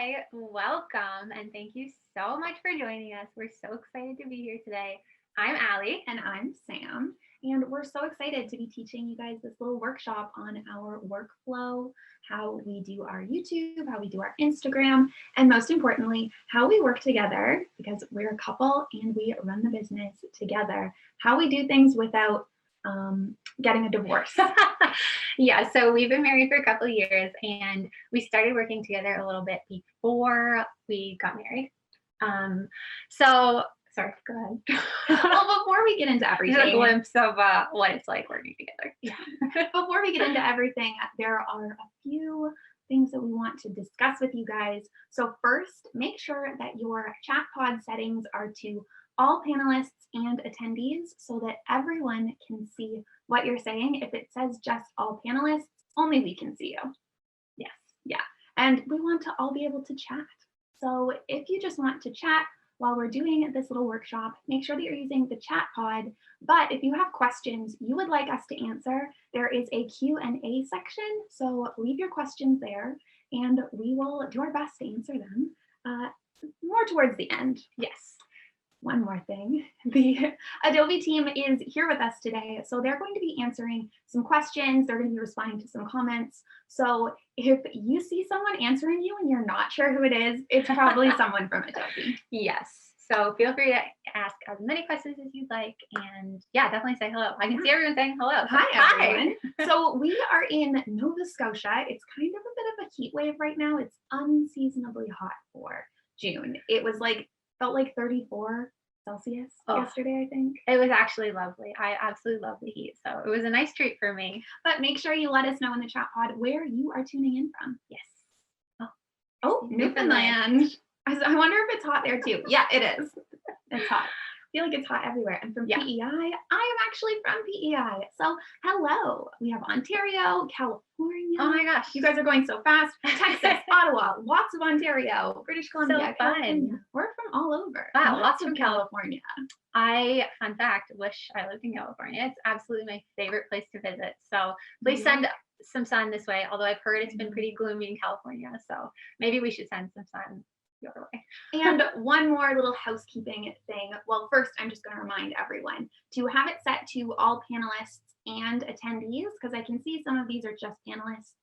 Hi, welcome, and thank you so much for joining us. We're so excited to be here today. I'm Allie. And I'm Sam. And we're so excited to be teaching you guys this little workshop on our workflow, how we do our YouTube, how we do our Instagram, and most importantly, how we work together, because we're a couple and we run the business together, how we do things without getting a divorce. Yeah, so we've been married for a couple of years, and we started working together a little bit before we got married. Sorry, go ahead. Well, before we get into everything, a glimpse of what it's like working together. Yeah. Before we get into everything, there are a few things that we want to discuss with you guys. So first, make sure that your chat pod settings are to all panelists and attendees so that everyone can see what you're saying. If it says just all panelists, only we can see you. Yes, yeah. And we want to all be able to chat. So if you just want to chat while we're doing this little workshop, make sure that you're using the chat pod. But if you have questions you would like us to answer, there is a Q&A section. So leave your questions there and we will do our best to answer them more towards the end. Yes. One more thing, the Adobe team is here with us today. So they're going to be answering some questions. They're going to be responding to some comments. So if you see someone answering you and you're not sure who it is, it's probably someone from Adobe. Yes. So feel free to ask as many questions as you'd like. And yeah, definitely say hello. I can see everyone saying hello. Hi, everyone. So we are in Nova Scotia. It's kind of a bit of a heat wave right now. It's unseasonably hot for June. It was felt like 34 Celsius yesterday, I think. It was actually lovely. I absolutely love the heat. So it was a nice treat for me. But make sure you let us know in the chat pod where you are tuning in from. Yes. Oh, Newfoundland. I wonder if it's hot there too. Yeah, it is. It's hot. I feel like it's hot everywhere. And from PEI, I am actually from PEI. So hello. We have Ontario, California. Oh my gosh. You guys are going so fast. Texas, Ottawa, lots of Ontario, British Columbia, so fun. California. We're from all over. Wow, lots from California. Fun fact, wish I lived in California. It's absolutely my favorite place to visit. So please send some sun this way. Although I've heard it's been pretty gloomy in California. So maybe we should send some sun the other way. And one more little housekeeping thing. Well, first, I'm just going to remind everyone to have it set to all panelists and attendees, because I can see some of these are just panelists.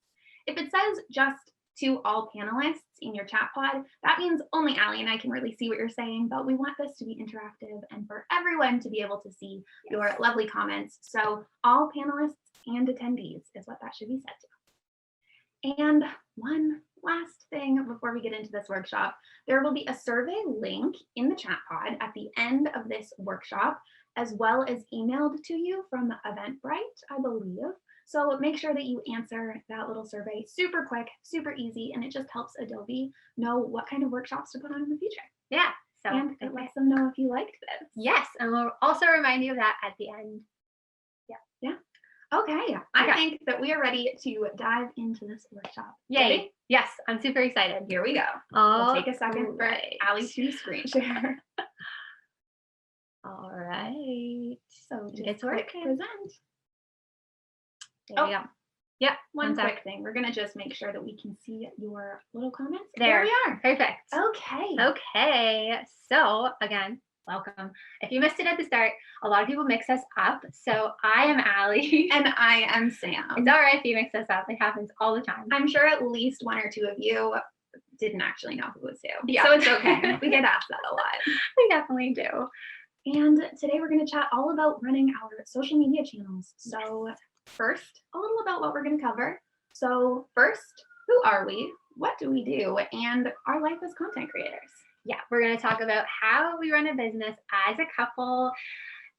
If it says just to all panelists in your chat pod, that means only Allie and I can really see what you're saying, but we want this to be interactive and for everyone to be able to see your lovely comments. So all panelists and attendees is what that should be set to. And one last thing before we get into this workshop, there will be a survey link in the chat pod at the end of this workshop, as well as emailed to you from Eventbrite, I believe. So make sure that you answer that little survey super quick, super easy, and it just helps Adobe know what kind of workshops to put on in the future. Yeah. So and it lets them know if you liked this. Yes, and we'll also remind you of that at the end. Yeah. Okay, I think that we are ready to dive into this workshop. Yay. Ready? Yes, I'm super excited. Here we go. We'll take a second for Allie to screen share. All right. So it's working. Present. There we go. Yep. One quick thing. We're going to just make sure that we can see your little comments. There we are. Perfect. Okay. Okay. So again, welcome. If you missed it at the start, a lot of people mix us up. So I am Allie. And I am Sam. It's all right if you mix us up. It happens all the time. I'm sure at least one or two of you didn't actually know who was who. Yeah. So it's okay. We get asked that a lot. We definitely do. And today we're going to chat all about running our social media channels. So first, a little about what we're going to cover. So first, who are we? What do we do? And our life as content creators. Yeah, we're going to talk about how we run a business as a couple.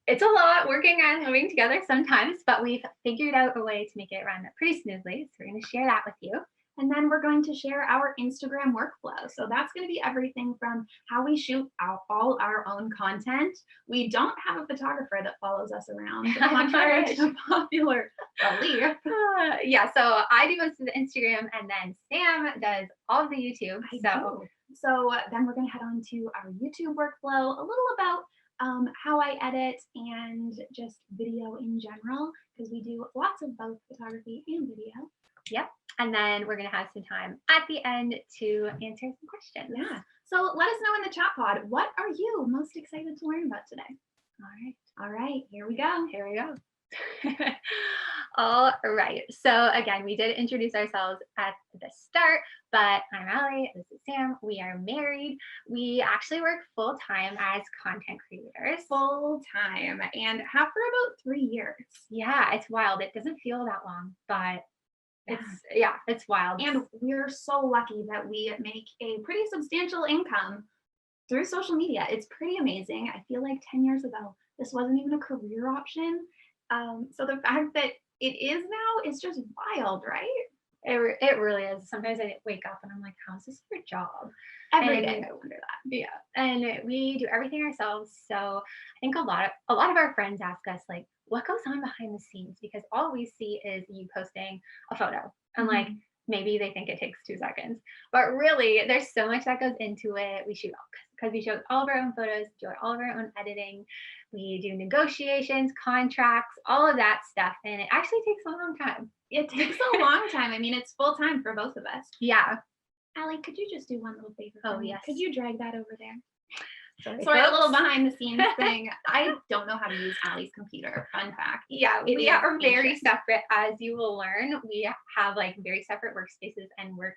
It's a lot working and living together sometimes, but we've figured out a way to make it run pretty smoothly. So we're going to share that with you. And then we're going to share our Instagram workflow. So that's going to be everything from how we shoot all our own content. We don't have a photographer that follows us around, contrary to popular belief. Yeah, so I do most of the Instagram, and then Sam does all of the YouTube. So then we're going to head on to our YouTube workflow, a little about how I edit and just video in general, because we do lots of both photography and video. Yep. And then we're going to have some time at the end to answer some questions. Yeah. So let us know in the chat pod, what are you most excited to learn about today? All right, here we go. Here we go. All right. So again, we did introduce ourselves at the start, but I'm Allie, this is Sam. We are married. We actually work full time as content creators. Full time, and have for about 3 years. Yeah, it's wild. It doesn't feel that long, but it's wild. And we're so lucky that we make a pretty substantial income through social media. It's pretty amazing. I feel like 10 years ago, this wasn't even a career option. So the fact that it is now is just wild, right? It really is. Sometimes I wake up and I'm like, how is this your job? Every day I wonder that. Yeah. And we do everything ourselves. So I think a lot of our friends ask us like, what goes on behind the scenes? Because all we see is you posting a photo and like maybe they think it takes 2 seconds, but really there's so much that goes into it. We shoot all of our own photos, do all of our own editing. We do negotiations, contracts, all of that stuff. And it actually takes a long time. It takes a long time. I mean, it's full time for both of us. Yeah. Allie, could you just do one little favor for Oh, me? yes. Could you drag that over there? Sorry, a little behind the scenes thing. I don't know how to use Allie's computer. Fun fact. Yeah, It we is are very ancient. separate, as you will learn. We have like very separate workspaces and work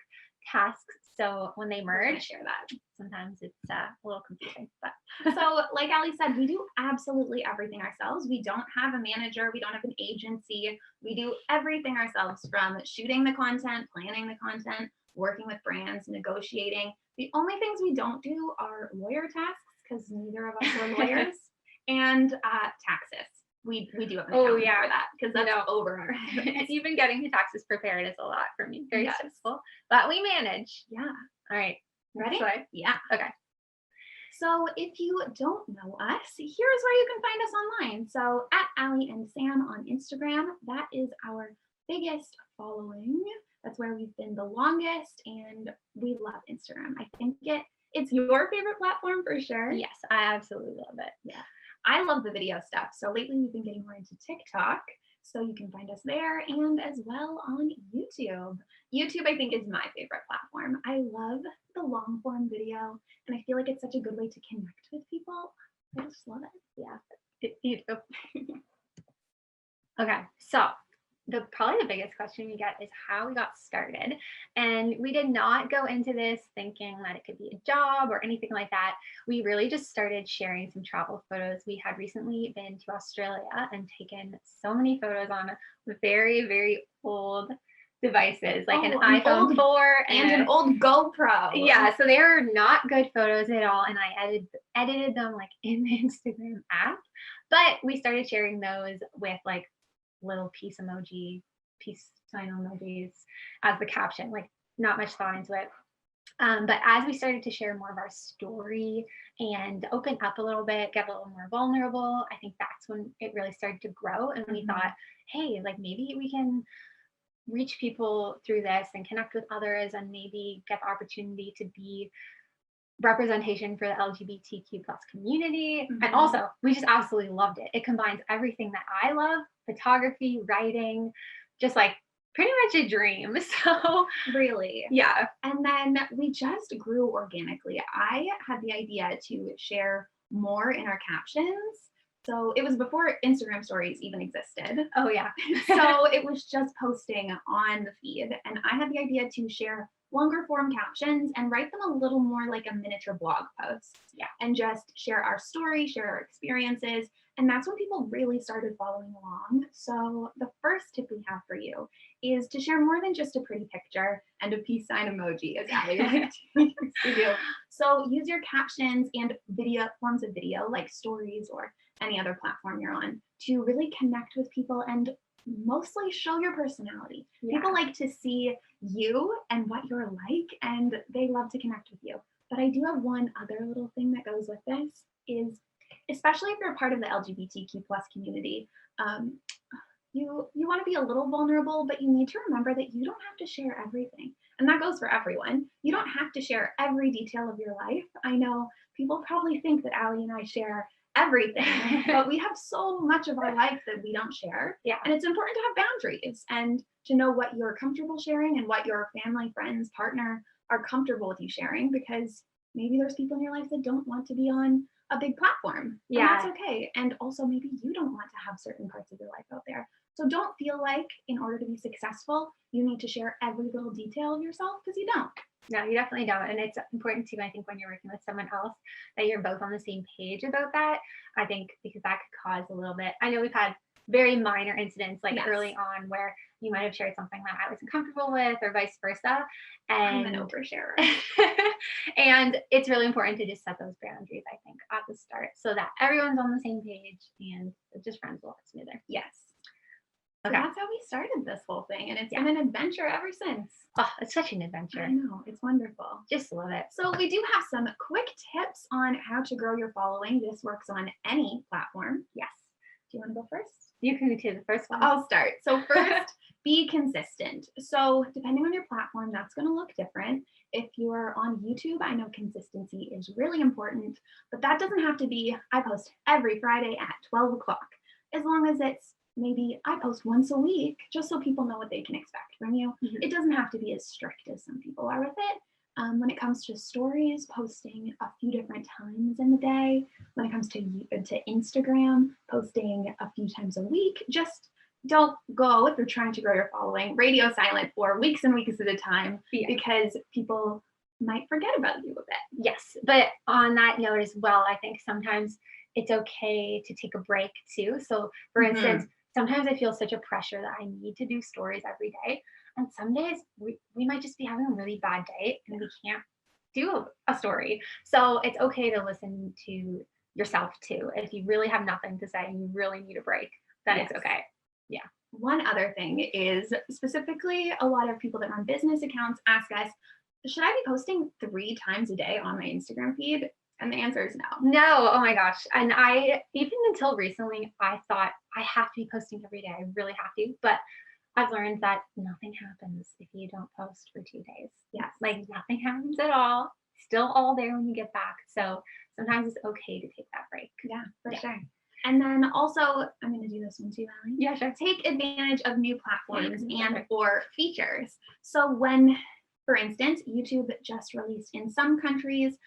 tasks. So when they We're gonna merge, share that. sometimes it's a little confusing. But So, like Allie said, we do absolutely everything ourselves. We don't have a manager. We don't have an agency. We do everything ourselves, from shooting the content, planning the content, working with brands, negotiating. The only things we don't do are lawyer tasks, because neither of us are lawyers, and taxes. We do have an accountant for that, because that's over our heads. even getting the taxes prepared is a lot for me. Very Yes. stressful, but we manage. Yeah. All right. Ready? Next slide. Yeah. Okay. So if you don't know us, here's where you can find us online. So at Allie and Sam on Instagram, that is our biggest following. That's where we've been the longest, and we love Instagram. I think it's your favorite platform for sure. Yes, I absolutely love it. Yeah. I love the video stuff. So lately we've been getting more into TikTok. So you can find us there, and as well on YouTube. YouTube, I think, is my favorite platform. I love the long form video, and I feel like it's such a good way to connect with people. I just love it. Yeah. You do. Okay. So probably the biggest question we get is how we got started. And we did not go into this thinking that it could be a job or anything like that. We really just started sharing some travel photos. We had recently been to Australia and taken so many photos on very, very old devices, like an iPhone 4 and an old GoPro. Yeah, so they are not good photos at all. And I edited them like in the Instagram app. But we started sharing those with like little peace sign emojis as the caption, like not much thought into it. But as we started to share more of our story and open up a little bit, get a little more vulnerable, I think that's when it really started to grow. And we thought, hey, like maybe we can reach people through this and connect with others, and maybe get the opportunity to be representation for the LGBTQ plus community. And also we just absolutely loved it. It combines everything that I love: photography, writing, just like pretty much a dream. So really, yeah. And then we just grew organically. I had the idea to share more in our captions. So it was before Instagram stories even existed. Oh yeah. So it was just posting on the feed, and I had the idea to share longer form captions and write them a little more like a miniature blog post. Yeah. And just share our story, share our experiences. And that's when people really started following along. So the first tip we have for you is to share more than just a pretty picture and a peace sign emoji, as Allie likes to do. So use your captions and forms of video like stories or any other platform you're on to really connect with people and mostly show your personality. Yeah. People like to see you and what you're like, and they love to connect with you. But I do have one other little thing that goes with this is, especially if you're part of the LGBTQ plus community, you want to be a little vulnerable, but you need to remember that you don't have to share everything. And that goes for everyone. You don't have to share every detail of your life. I know people probably think that Allie and I share everything, but we have so much of our life that we don't share. Yeah. And it's important to have boundaries and to know what you're comfortable sharing and what your family, friends, partner are comfortable with you sharing, because maybe there's people in your life that don't want to be on a big platform. Yeah. And that's okay. And also maybe you don't want to have certain parts of your life out there. So don't feel like in order to be successful, you need to share every little detail of yourself, because you don't. No, you definitely don't. And it's important too, I think, when you're working with someone else, that you're both on the same page about that. I think because that could cause a little bit, I know we've had very minor incidents like Yes. early on where you might have shared something that I wasn't comfortable with or vice versa. And I'm an oversharer. and it's really important to just set those boundaries, I think, at the start so that everyone's on the same page and it just runs a lot smoother. Yes. So Okay. that's how we started this whole thing. And it's been an adventure ever since. Oh, it's such an I adventure. know, it's wonderful. Just love it. So we do have some quick tips on how to grow your following. This works on any platform. Yes. Do you want to go first? You can do the first one. I'll start. So first, be consistent. So depending on your platform, that's going to look different. If you're on YouTube, I know consistency is really important, but that doesn't have to be, I post every Friday at 12 o'clock. As long as it's maybe I post once a week, just so people know what they can expect from you. Mhm. It doesn't have to be as strict as some people are with it. When it comes to stories, posting a few different times in the day. When it comes to Instagram, posting a few times a week. Just don't go, if you're trying to grow your following, radio silent for weeks and weeks at a time, because people might forget about you a bit. Yes, but on that note as well, I think sometimes it's okay to take a break too. So for instance, sometimes I feel such a pressure that I need to do stories every day. And some days we might just be having a really bad day and we can't do a story. So it's okay to listen to yourself too. If you really have nothing to say and you really need a break, then it's okay. Yeah. One other thing is, specifically, a lot of people that run business accounts ask us, should I be posting 3 times a day on my Instagram feed? And the answer is no. No, oh my gosh. And I, even until recently, I thought I have to be posting every day. I really have to. But I've learned that nothing happens if you don't post for 2 days. Yes. Like nothing happens at all. Still all there when you get back. So sometimes it's okay to take that break. Yeah, for sure. And then also, I'm going to do this one too, Allie. Yeah, sure. Take advantage of new platforms and or features. So when, for instance, YouTube just released in some countries,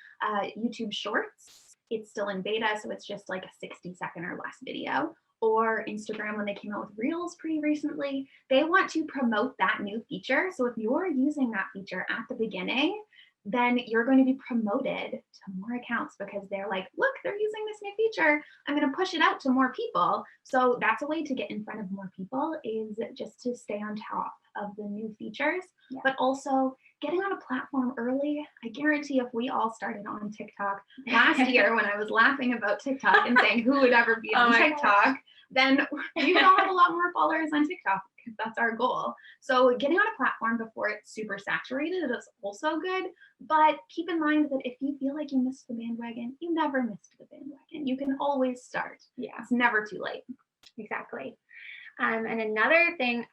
YouTube Shorts. It's still in beta, so it's just like a 60-second or less video. Or Instagram, when they came out with Reels pretty recently, they want to promote that new feature. So if you're using that feature at the beginning, then you're going to be promoted to more accounts because they're like, look, they're using this new feature. I'm going to push it out to more people. So that's a way to get in front of more people, is just to stay on top of the new features, but also getting on a platform early. I guarantee if we all started on TikTok last year when I was laughing about TikTok and saying who would ever be on TikTok, then we would all have a lot more followers on TikTok. That's our goal. So getting on a platform before it's super saturated is also good, but keep in mind that if you feel like you missed the bandwagon, you never missed the bandwagon. You can always start. Yeah, it's never too late. Exactly. And another thing,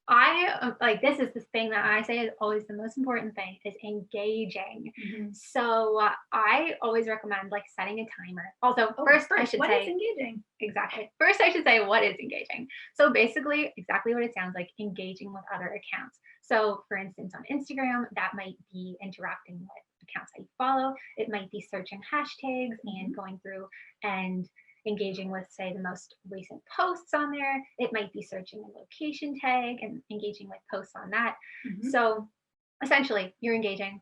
I like, this is the thing that I say is always the most important thing, is engaging. So I always recommend like setting a timer. Also, first I should say, what is engaging? Exactly. First I should say, what is engaging? So basically exactly what it sounds like, engaging with other accounts. So for instance, on Instagram, that might be interacting with accounts that you follow. It might be searching hashtags and going through and engaging with, say, the most recent posts on there. It might be searching a location tag and engaging with posts on that. So essentially, you're engaging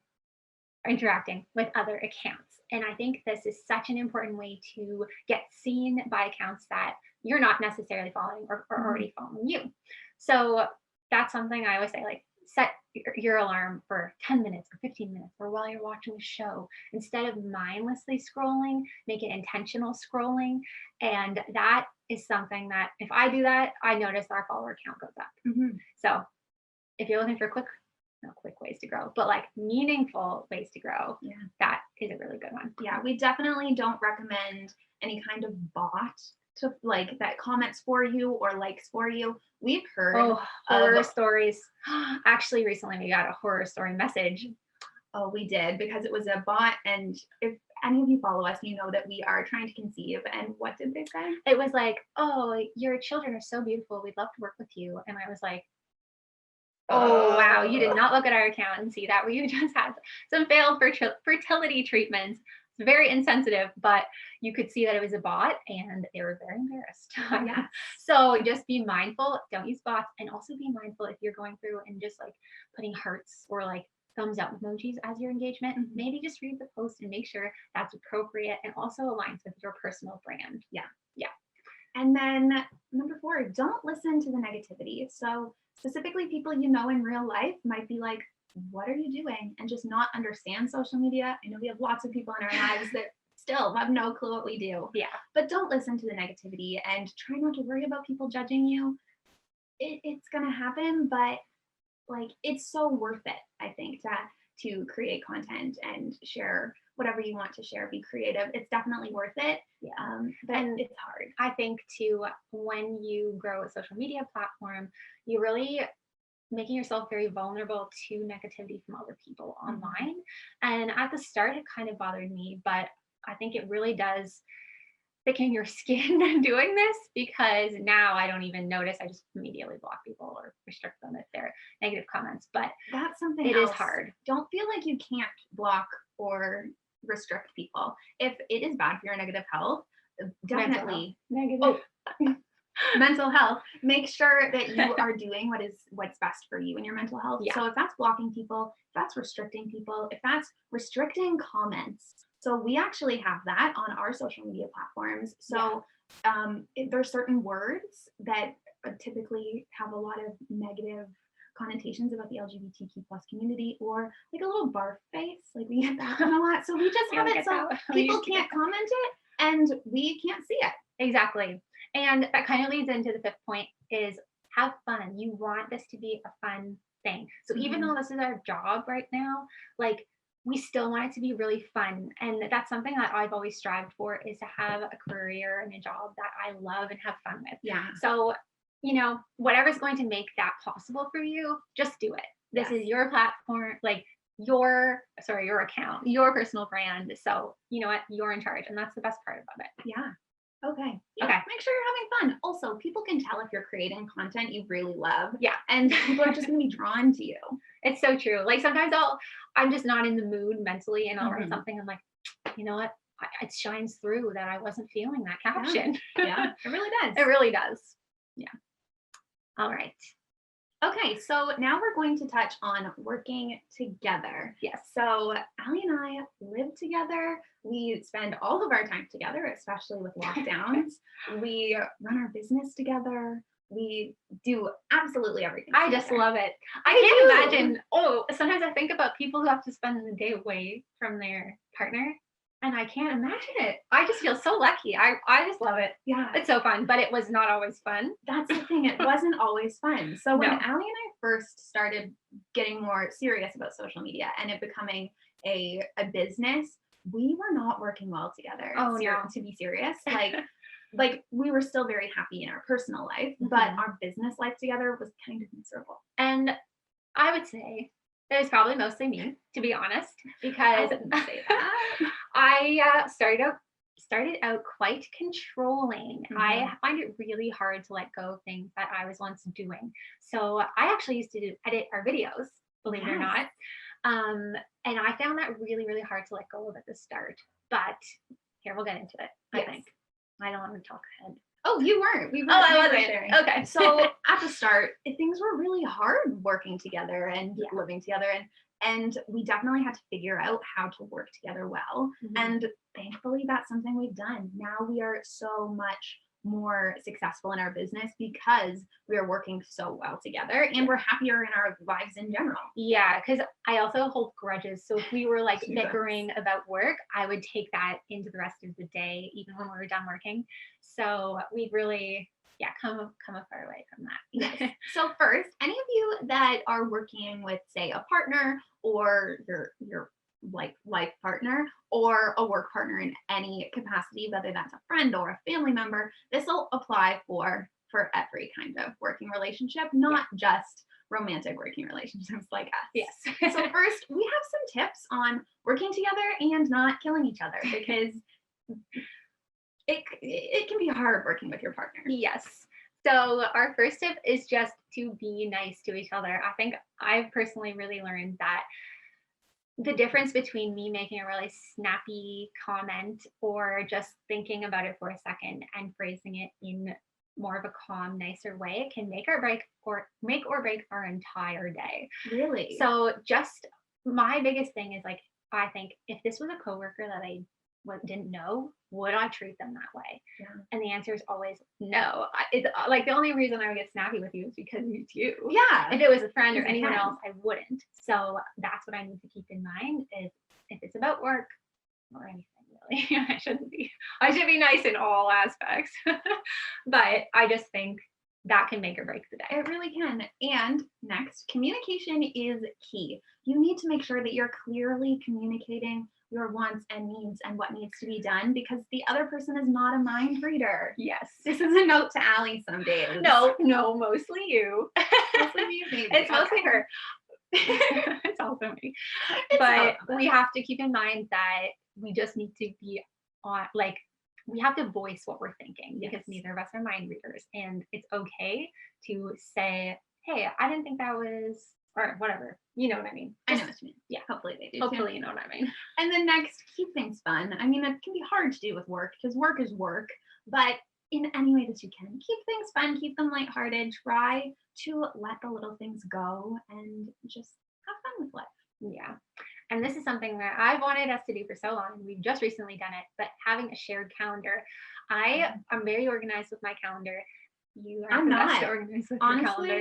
or interacting with other accounts. And I think this is such an important way to get seen by accounts that you're not necessarily following or already following you. So that's something I always say, like, set your alarm for 10 minutes or 15 minutes or while you're watching a show. Instead of mindlessly scrolling, make it intentional scrolling. And that is something that if I do that, I notice our follower count goes up. So if you're looking for quick ways to grow, but like meaningful ways to grow, that is a really good one. Yeah, we definitely don't recommend any kind of bot to like that comments for you or likes for you. We've heard horror stories. Actually, recently we got a horror story message. Oh, we did, because it was a bot, and if any of you follow us, you know that we are trying to conceive. And what did they say? It was like, oh, your children are so beautiful. We'd love to work with you. And I was like, oh, wow, you did not look at our account and see that. We just had some failed fertility treatments. It's very insensitive, but you could see that it was a bot and they were very embarrassed. Yeah. So just be mindful, don't use bots, and also be mindful if you're going through and just like putting hearts or like thumbs up emojis as your engagement. Mhm. Maybe just read the post and make sure that's appropriate and also aligns with your personal brand. Yeah. Yeah. And then number 4, don't listen to the negativity. So specifically people you know in real life might be like, what are you doing? And just not understand social media. I know we have lots of people in our lives that still have no clue what we do. Yeah. But don't listen to the negativity and try not to worry about people judging you. It's going to happen, but like it's so worth it, I think, to create content and share whatever you want to share, be creative. It's definitely worth it. Yeah. But And it's hard. I think too, when you grow a social media platform, you really making yourself very vulnerable to negativity from other people online. And at the start, it kind of bothered me, but I think it really does thicken your skin doing this, because now I don't even notice. I just immediately block people or restrict them if they're negative comments. But That's something it else. is hard. Don't feel like you can't block or restrict people. If it is bad for your negative health, definitely Negative. mental health, make sure that you are doing what's best for you and your mental health. Yeah. So if that's blocking people, if that's restricting people, if that's restricting comments. So we actually have that on our social media platforms. So there's certain words that typically have a lot of negative connotations about the LGBTQ plus community, or like a little barf face. Like we get that one a lot. So we just have it so people can't comment it and we can't see it. Exactly. And that kind of leads into the 5th point is have fun. You want this to be a fun thing. So even though this is our job right now, like we still want it to be really fun. And that's something that I've always strived for, is to have a career and a job that I love and have fun with. Yeah. So, you know, whatever's going to make that possible for you, just do it. This is your platform, like your account, your personal brand. So you know what, you're in charge, and that's the best part about it. Yeah. Okay. Yeah, Okay. make sure you're having fun. Also, people can tell if you're creating content you really love. Yeah. And people are just going to be drawn to you. It's so true. Like sometimes I'm just not in the mood mentally, and I'll write something. I'm like, you know what? It shines through that I wasn't feeling that caption. Yeah, it really does. It really does. Yeah. All right. Okay, so now we're going to touch on working together. Yes. So Allie and I live together. We spend all of our time together, especially with lockdowns. We run our business together. We do absolutely everything I together. just love it. I can't imagine. Oh, sometimes I think about people who have to spend the day away from their partner, and I can't imagine it. I just feel so lucky. I just love it. Yeah. It's so fun, but it was not always fun. That's the thing. It wasn't always fun. So when No. Allie and I first started getting more serious about social media and it becoming a business, we were not working well together. Oh, no. To be serious, like we were still very happy in our personal life, but our business life together was kind of miserable. And I would say it was probably mostly me, to be honest, because I wouldn't say that. I started out quite controlling. I find it really hard to let go of things that I was once doing. So I actually used to edit our videos, believe it or not. And I found that really, really hard to let go of at the start. But here, we'll get into it, I think. I don't want to talk ahead. Oh, you weren't. I wasn't. Okay. So at the start, things were really hard working together and living together. And we definitely had to figure out how to work together well. And thankfully, that's something we've done. Now we are so much more successful in our business because we are working so well together and we're happier in our lives in general. Yeah, because I also hold grudges. So if we were like bickering about work, I would take that into the rest of the day, even when we were done working. So we've really come a far way from that. Yes. So first, any of you that are working with, say, a partner or your life partner or a work partner in any capacity, whether that's a friend or a family member, this will apply for every kind of working relationship, not just romantic working relationships like us. Yes. So first, we have some tips on working together and not killing each other, because it can be hard working with your partner. Yes. So our first tip is just to be nice to each other. I think I've personally really learned that the difference between me making a really snappy comment or just thinking about it for a second and phrasing it in more of a calm, nicer way can make or break our entire day. Really? So just my biggest thing is like, I think if this was a coworker that I didn't know, would I treat them that way? Yeah. And the answer is always no. It's like the only reason I would get snappy with you is because it's you. Yeah. If it was a friend or Because you anyone can. else, I wouldn't. So that's what I need to keep in mind is if it's about work or anything really, I should be nice in all aspects. But I just think that can make or break the day. It really can. And next, communication is key. You need to make sure that you're clearly communicating your wants and needs and what needs to be done, because the other person is not a mind reader. Yes. This is a note to Allie some days. No, mostly you. Mostly me, maybe. It's mostly Okay. her. It's also me. It's But both of we us. have to keep in mind that we just need to be on, like, we have to voice what we're thinking because Yes. neither of us are mind readers. And it's okay to say, hey, I didn't think that was, or whatever. You know what I mean? I know Just- what you mean. yeah. Hopefully they do. Hopefully Too. you know what I mean. And then next, keep things fun. I mean, it can be hard to do with work because work is work, but in any way that you can, keep things fun, keep them lighthearted, try to let the little things go and just have fun with life. Yeah. And this is something that I've wanted us to do for so long, and we've just recently done it, but having a shared calendar. I am very organized with my calendar. You are I'm the best not. organized with Honestly, your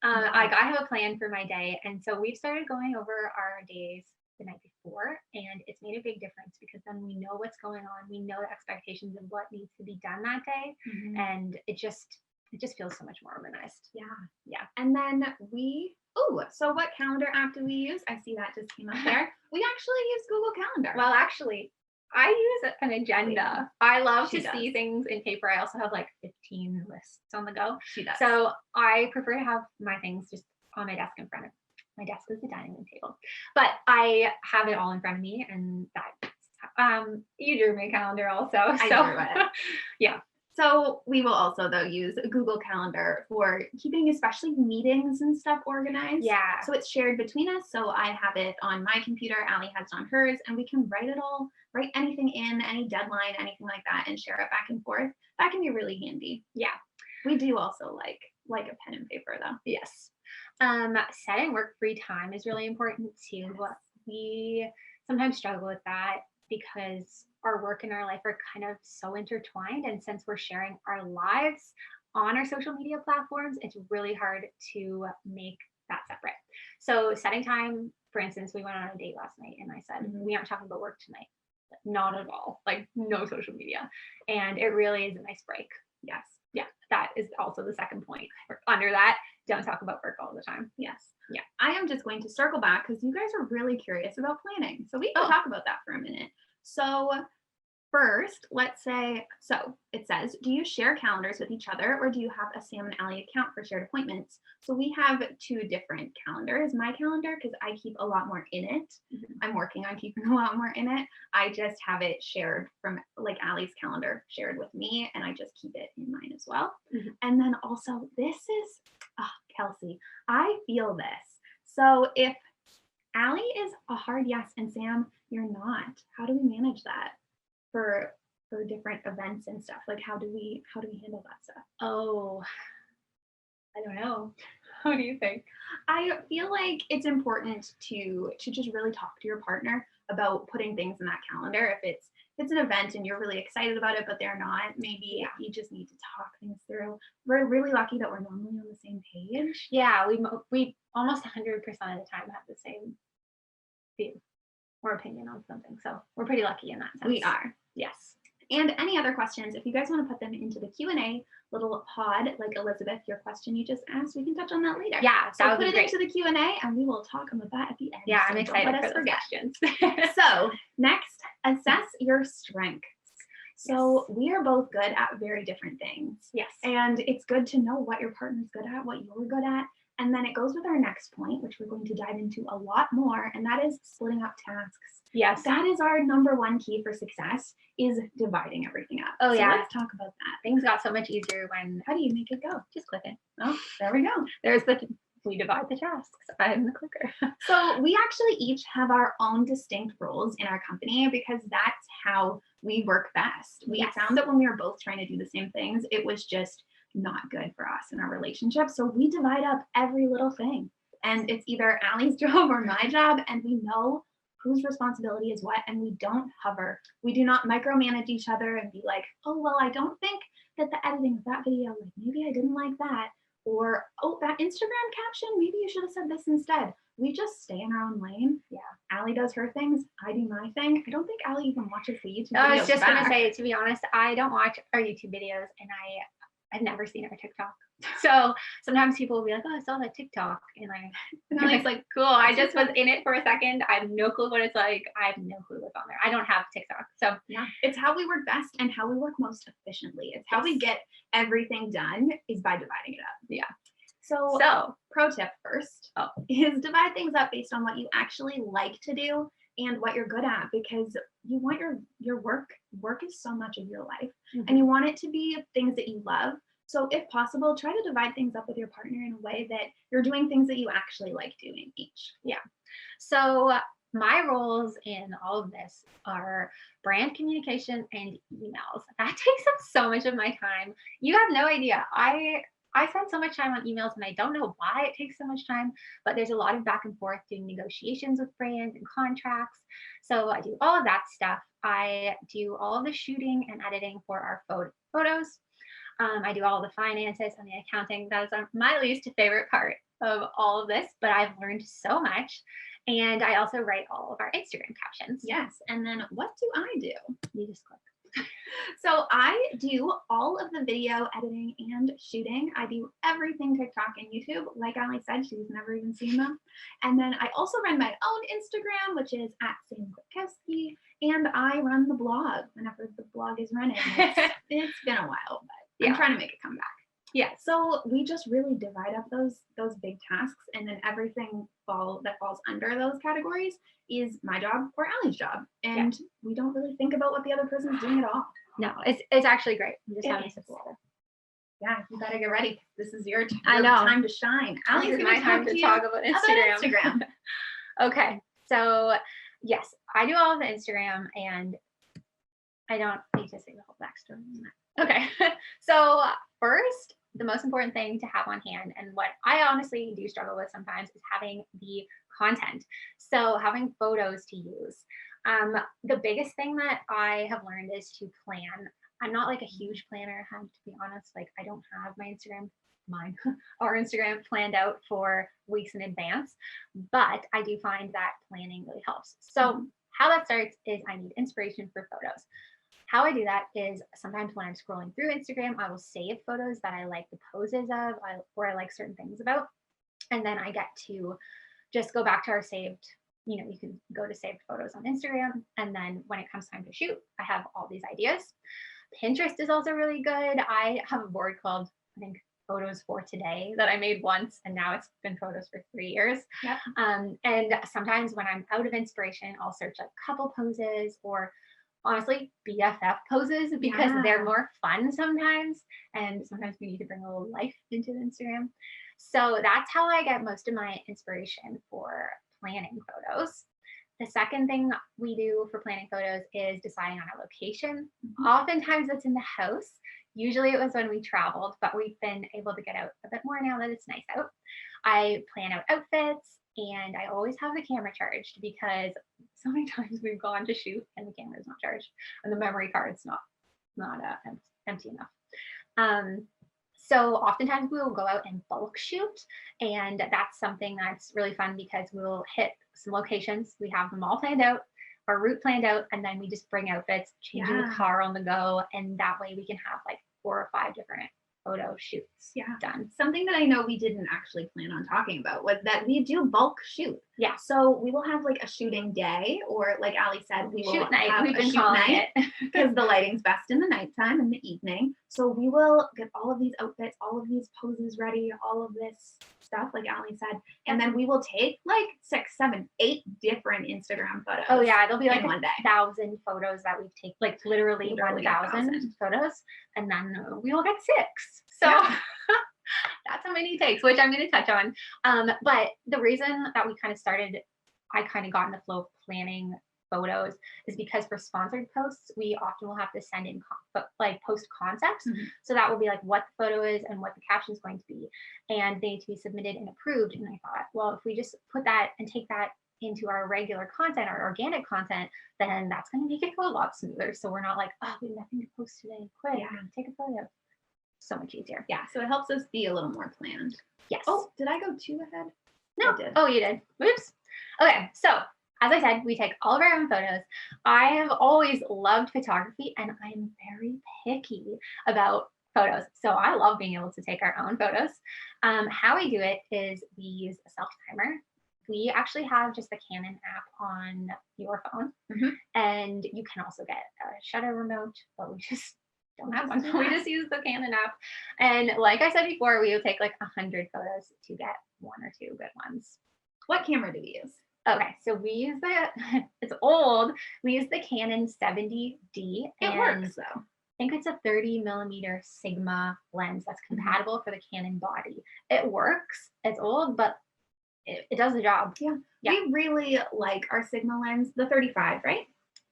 calendar. no. I have a plan for my day. And so we've started going over our days the night before, and it's made a big difference because then we know what's going on. We know the expectations of what needs to be done that day. And it just feels so much more organized. Yeah. And then so what calendar app do we use? I see that just came up there. We actually use Google Calendar. Well, actually, I use an agenda. I love She to see does. things in paper. I also have like 15 lists on the go. she does. So I prefer to have my things just on my desk in front of me. My desk is the dining room table, but I have it all in front of me, and that's you drew my calendar also. I So drew it. yeah. So we will also though use Google Calendar for keeping especially meetings and stuff organized. Yeah. So it's shared between us. So I have it on my computer, Allie has it on hers, and we can write anything in, any deadline, anything like that, and share it back and forth. That can be really handy. Yeah. We do also like a pen and paper though. Yes. Setting work free time is really important too. Yes. We sometimes struggle with that because our work and our life are kind of so intertwined. And since we're sharing our lives on our social media platforms, it's really hard to make that separate. So setting time, for instance, we went on a date last night and I said, we aren't talking about work tonight. Not at all. Like no social media. And it really is a nice break. Yes. Yeah. That is also the second point. Under that, don't talk about work all the time. Yes. Yeah. I am just going to circle back because you guys are really curious about planning. So we can talk about that for a minute. So first, let's say, so it says, do you share calendars with each other or do you have a Sam and Allie account for shared appointments? So we have two different calendars. My calendar, because I keep a lot more in it. I'm working on keeping a lot more in it. I just have it shared from like Allie's calendar shared with me, and I just keep it in mine as well. And then also this is, Kelsey, I feel this. So if Allie is a hard yes and Sam, you're not, how do we manage that for different events and stuff? Like how do we handle that stuff? Oh, I don't know. What do you think? I feel like it's important to just really talk to your partner about putting things in that calendar. If it's an event and you're really excited about it, but they're not, maybe you just need to talk things through. We're really lucky that we're normally on the same page. Yeah, we almost 100% of the time have the same view or opinion on something. So we're pretty lucky in that sense. We are. Yes. And any other questions, if you guys want to put them into the Q&A little pod, like Elizabeth, your question you just asked, we can touch on that later. Yeah, so that would put be it great. into the Q&A and we will talk about that at the end. Yeah, so I'm excited don't let for us those forget. questions. So next, assess your strengths. So we are both good at very different things. Yes. And it's good to know what your partner's good at, what you're good at. And then it goes with our next point, which we're going to dive into a lot more, and that is splitting up tasks. Yes. That is our number one key for success, is dividing everything up. Oh, so yeah. Let's talk about that. Things got so much easier when, How do you make it go? just click it. Oh, there we go. There's we divide the tasks. I'm the clicker. So we actually each have our own distinct roles in our company because that's how we work best. We Yes. found that when we were both trying to do the same things, it was just not good for us in our relationship. So we divide up every little thing. And it's either Allie's job or my job, and we know whose responsibility is what, and we don't hover. We do not micromanage each other and be like, oh, well, I don't think that the editing of that video, like maybe I didn't like that. Or, oh, that Instagram caption, maybe you should have said this instead. We just stay in our own lane. Yeah. Allie does her things. I do my thing. I don't think Allie even watches the YouTube videos. I was just back. going to say, to be honest, I don't watch our YouTube videos, and I've never seen our TikTok. So sometimes people will be like, oh, I saw that TikTok. And Allie's like, cool. I just was in it for a second. I have no clue what it's like. I have no clue what's on there. I don't have TikTok. So yeah, it's how we work best and how we work most efficiently. It's how we Yes. get everything done is by dividing it up. Yeah. So pro tip first is divide things up based on what you actually like to do and what you're good at, because you want your work is so much of your life, and you want it to be things that you love. So if possible, try to divide things up with your partner in a way that you're doing things that you actually like doing each. Yeah. So my roles in all of this are brand communication and emails. That takes up so much of my time. You have no idea. I spend so much time on emails, and I don't know why it takes so much time, but there's a lot of back and forth doing negotiations with brands and contracts. So I do all of that stuff. I do all of the shooting and editing for our photos. I do all the finances and the accounting. That is my least favorite part of all of this, but I've learned so much. And I also write all of our Instagram captions. Yes. And then what do I do? You just click. So I do all of the video editing and shooting. I do everything TikTok and YouTube. Like Allie said, she's never even seen them. And then I also run my own Instagram, which is @SamKwiatkowski. And I run the blog whenever the blog is running. It's been a while, but I'm trying to make it come back. Yeah. So we just really divide up those big tasks, and then everything that falls under those categories is my job or Allie's job. And we don't really think about what the other person's doing at all. No, it's actually great. I'm just having some water. Yeah, you better get ready. This is your I know. time to shine. Allie's This is going my time to talk about Instagram. Okay. So yes, I do all of the Instagram, and I don't need to say the whole backstory on that. Okay. So first, the most important thing to have on hand, and what I honestly do struggle with sometimes, is having the content. So having photos to use. The biggest thing that I have learned is to plan. I'm not like a huge planner, I have to be honest. Like, I don't have our Instagram planned out for weeks in advance, but I do find that planning really helps. So how that starts is I need inspiration for photos. How I do that is sometimes when I'm scrolling through Instagram, I will save photos that I like the poses of, or I like certain things about. And then I get to just go back to our saved, you can go to saved photos on Instagram. And then when it comes time to shoot, I have all these ideas. Pinterest is also really good. I have a board called, I think, Photos for Today that I made once, and now it's been photos for 3 years. Yep. And sometimes when I'm out of inspiration, I'll search like couple poses, or honestly BFF poses, because they're more fun sometimes, and sometimes we need to bring a little life into the Instagram. So that's how I get most of my inspiration for planning photos. The second thing we do for planning photos is deciding on a location. Oftentimes it's in the house. Usually it was when we traveled, but we've been able to get out a bit more now that it's nice out. I plan out outfits, and I always have the camera charged, because so many times we've gone to shoot and the camera is not charged and the memory card's not empty enough. So oftentimes we will go out and bulk shoot, and that's something that's really fun because we'll hit some locations. We have them all planned out, our route planned out, and then we just bring outfits, changing the car on the go, and that way we can have like 4 or 5 different photo shoots done. Something that I know we didn't actually plan on talking about was that we do bulk shoot. Yeah. So we will have like a shooting day, or like Allie said, we will Shoot night. have We've a been shoot calling night it. because the lighting's best in the nighttime and the evening. So we will get all of these outfits, all of these poses ready, all of this stuff, like Allie said, and then we will take like 6, 7, 8 different Instagram photos. Oh yeah, there'll be like one day. 1,000 photos that we've taken, like literally 1,000 photos, and then we will get 6. So that's how many it takes, which I'm going to touch on. But the reason that we kind of started, I kind of got in the flow of planning photos is because for sponsored posts, we often will have to send in like post concepts. So that will be like what the photo is and what the caption is going to be, and they need to be submitted and approved. And I thought, well, if we just put that and take that into our regular content, our organic content, then that's going to make it go a lot smoother. So we're not like, oh, we have nothing to post today, quick, take a photo. So much easier. Yeah, so it helps us be a little more planned. Yes. Oh, did I go too ahead? No. I did. Oh, you did. Whoops. Okay, so as I said, we take all of our own photos. I have always loved photography, and I'm very picky about photos. So I love being able to take our own photos. How we do it is we use a self timer. We actually have just the Canon app on your phone, and you can also get a shutter remote, but we just don't have one. We just use the Canon app. And like I said before, we would take like 100 photos to get 1 or 2 good ones. What camera do we use? Okay, so we use it's old. We use the Canon 70D. It works though. I think it's a 30mm Sigma lens that's compatible for the Canon body. It works. It's old, but it does the job. Yeah. We really like our Sigma lens, the 35, right?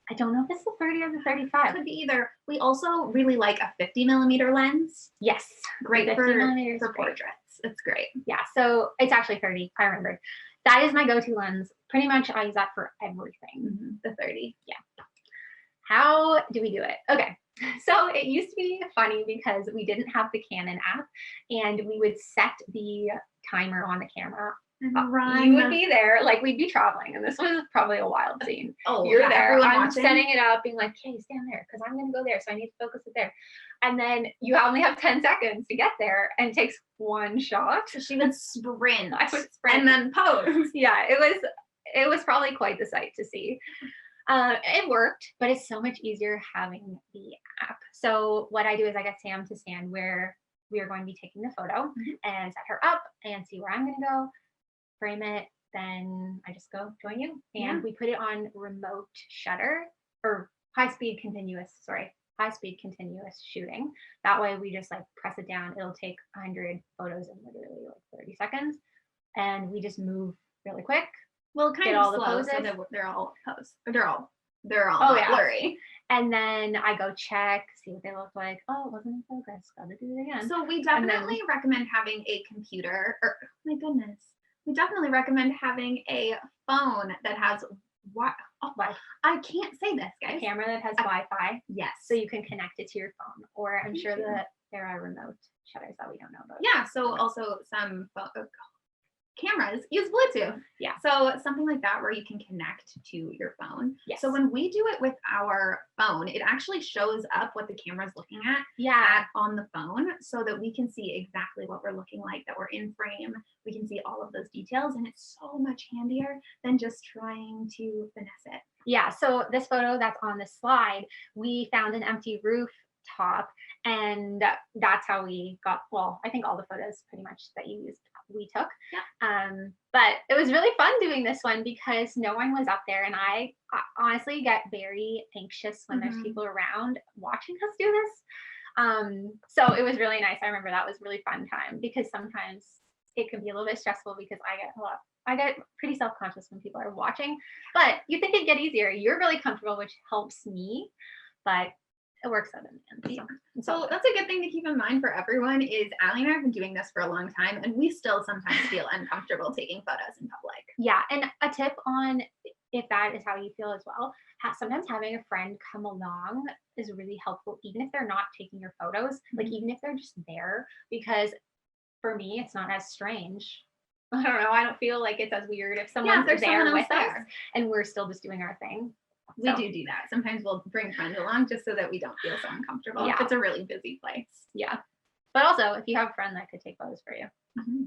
I don't know if it's the 30 or the 35. Could be either. We also really like a 50mm lens. Yes. Great for great. portraits. It's great. Yeah, so it's actually 30. I remembered. That is my go-to lens. Pretty much I use that for everything. The 30. Yeah. How do we do it? Okay. So it used to be funny because we didn't have the Canon app, and we would set the timer on the camera. You would be there, like we'd be traveling, and this was probably a wild scene. Oh, you're there. I'm watching. setting it up, being like, "Okay, stand there, because I'm going to go there, so I need to focus it there." And then you only have 10 seconds to get there, and it takes one shot. So she would sprint. I would sprint and then pose. Yeah, it was probably quite the sight to see. It worked, but it's so much easier having the app. So what I do is I get Sam to stand where we are going to be taking the photo and set her up and see where I'm going to go. Frame it, then I just go join you, and we put it on remote shutter or high speed continuous shooting. That way we just like press it down. It'll take 100 photos in literally like 30 seconds, and we just move really quick. Well, kind of slow, so that they're all posed. They're all blurry. And then I go check, see what they look like. Oh, it wasn't in focus. Gotta do it again. So we definitely recommend having a computer, or my goodness. We definitely recommend having a phone that has I can't say this, guys. A camera that has Wi-Fi. Yes. So you can connect it to your phone, or I'm sure that there are remote shutters that we don't know about. Yeah. So also some cameras use Bluetooth. Yeah. So something like that where you can connect to your phone. Yes. So when we do it with our phone, it actually shows up what the camera's looking at. On the phone, so that we can see exactly what we're looking like, that we're in frame. We can see all of those details, and it's so much handier than just trying to finesse it. Yeah. So this photo that's on the slide, we found an empty rooftop, and that's how we got, well, I think all the photos pretty much that you used we took. But it was really fun doing this one because no one was up there, and I honestly get very anxious when there's people around watching us do this. So it was really nice. I remember that was really fun time, because sometimes it can be a little bit stressful because I get pretty self-conscious when people are watching, but you think it'd get easier. You're really comfortable, which helps me, but it works out in the end. So that's a good thing to keep in mind for everyone is Allie and I have been doing this for a long time, and we still sometimes feel uncomfortable taking photos in public. Yeah. And a tip on if that is how you feel as well, sometimes having a friend come along is really helpful, even if they're not taking your photos, like even if they're just there, because for me, it's not as strange. I don't know. I don't feel like it's as weird if someone's there with us and we're still just doing our thing. We do that. Sometimes we'll bring friends along just so that we don't feel so uncomfortable if it's a really busy place. Yeah. But also, if you have a friend that could take photos for you,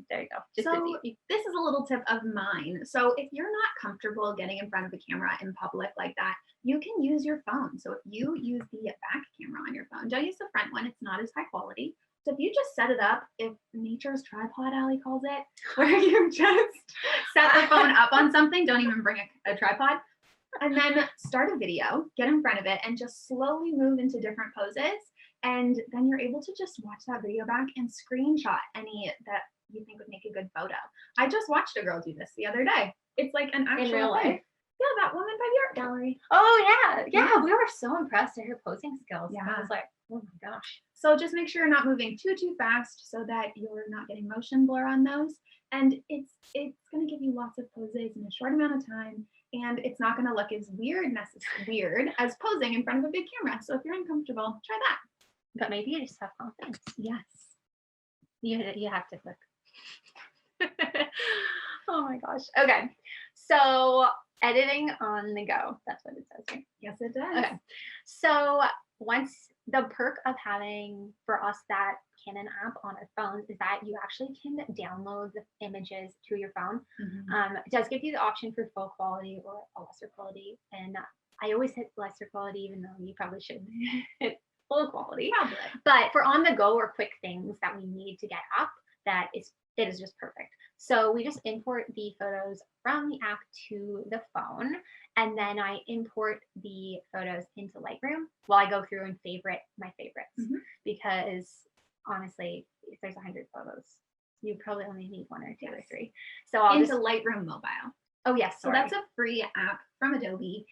there you go. Just as So easy. this is a little tip of mine. So if you're not comfortable getting in front of a camera in public like that, you can use your phone. So if you use the back camera on your phone, don't use the front one. It's not as high quality. So if you just set it up, if nature's tripod, Allie calls it, where you just set the phone up on something, don't even bring a tripod, and then start a video, get in front of it, and just slowly move into different poses. And then you're able to just watch that video back and screenshot any that you think would make a good photo. I just watched a girl do this the other day. It's like an actual In real thing. life? Yeah, that woman by the art gallery. Oh yeah. We were so impressed at her posing skills. Yeah. I was like, oh my gosh. So just make sure you're not moving too fast so that you're not getting motion blur on those. And it's going to give you lots of poses in a short amount of time. And it's not going to look as weird as posing in front of a big camera. So if you're uncomfortable, try that. But maybe you just have confidence. Yes. You have to click. Oh my gosh. Okay. So editing on the go. That's what it says here. Yes, it does. Okay. So once the perk of having for us that Canon app on our phones is that you actually can download the images to your phone. It does give you the option for full quality or a lesser quality. And I always hit lesser quality, even though you probably should hit full quality. Probably. But for on the go or quick things that we need to get up, it is just perfect. So we just import the photos from the app to the phone, and then I import the photos into Lightroom while I go through and favorite my favorites. Because honestly, if there's 100 photos, you probably only need 1 or 2 or 3. So I'll into just, Lightroom Mobile. oh yes, So that's a free app from Adobe.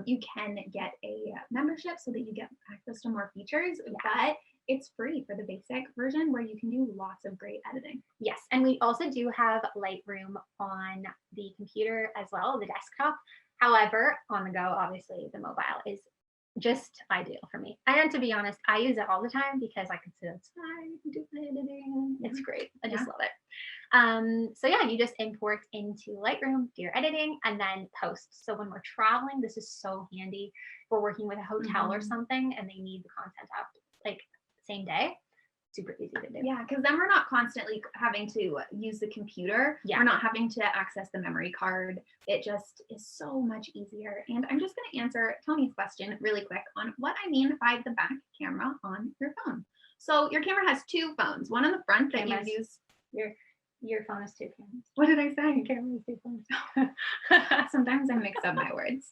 You can get a membership so that you get access to more features, but it's free for the basic version where you can do lots of great editing. Yes, and we also do have Lightroom on the computer as well, the desktop. However, on the go, obviously, the mobile is just ideal for me. And to be honest, I use it all the time because I can sit outside and do my editing. It's great. I just love it. So yeah, you just import into Lightroom, do your editing, and then post. So when we're traveling, this is so handy. If we're working with a hotel or something and they need the content up like same day, super easy to do. Yeah, because then we're not constantly having to use the computer. Yeah. We're not having to access the memory card. It just is so much easier. And I'm just going to answer Tony's question really quick on what I mean by the back camera on your phone. So your camera has 2 phones, one on the front that you use. Your phone has 2 cameras. What did I say? Your camera has 2 phones. Sometimes I mix up my words.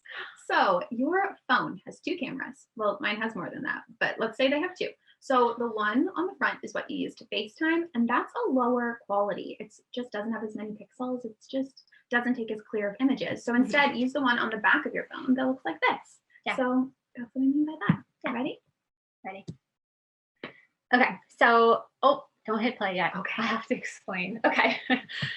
So your phone has 2 cameras. Well, mine has more than that, but let's say they have 2. So the one on the front is what you use to FaceTime, and that's a lower quality. It just doesn't have as many pixels. It just doesn't take as clear of images. So instead, use the one on the back of your phone that looks like this. Yeah. So that's what I mean by that. Yeah. Ready? Ready. Okay, so, don't hit play yet. Okay, I have to explain. Okay,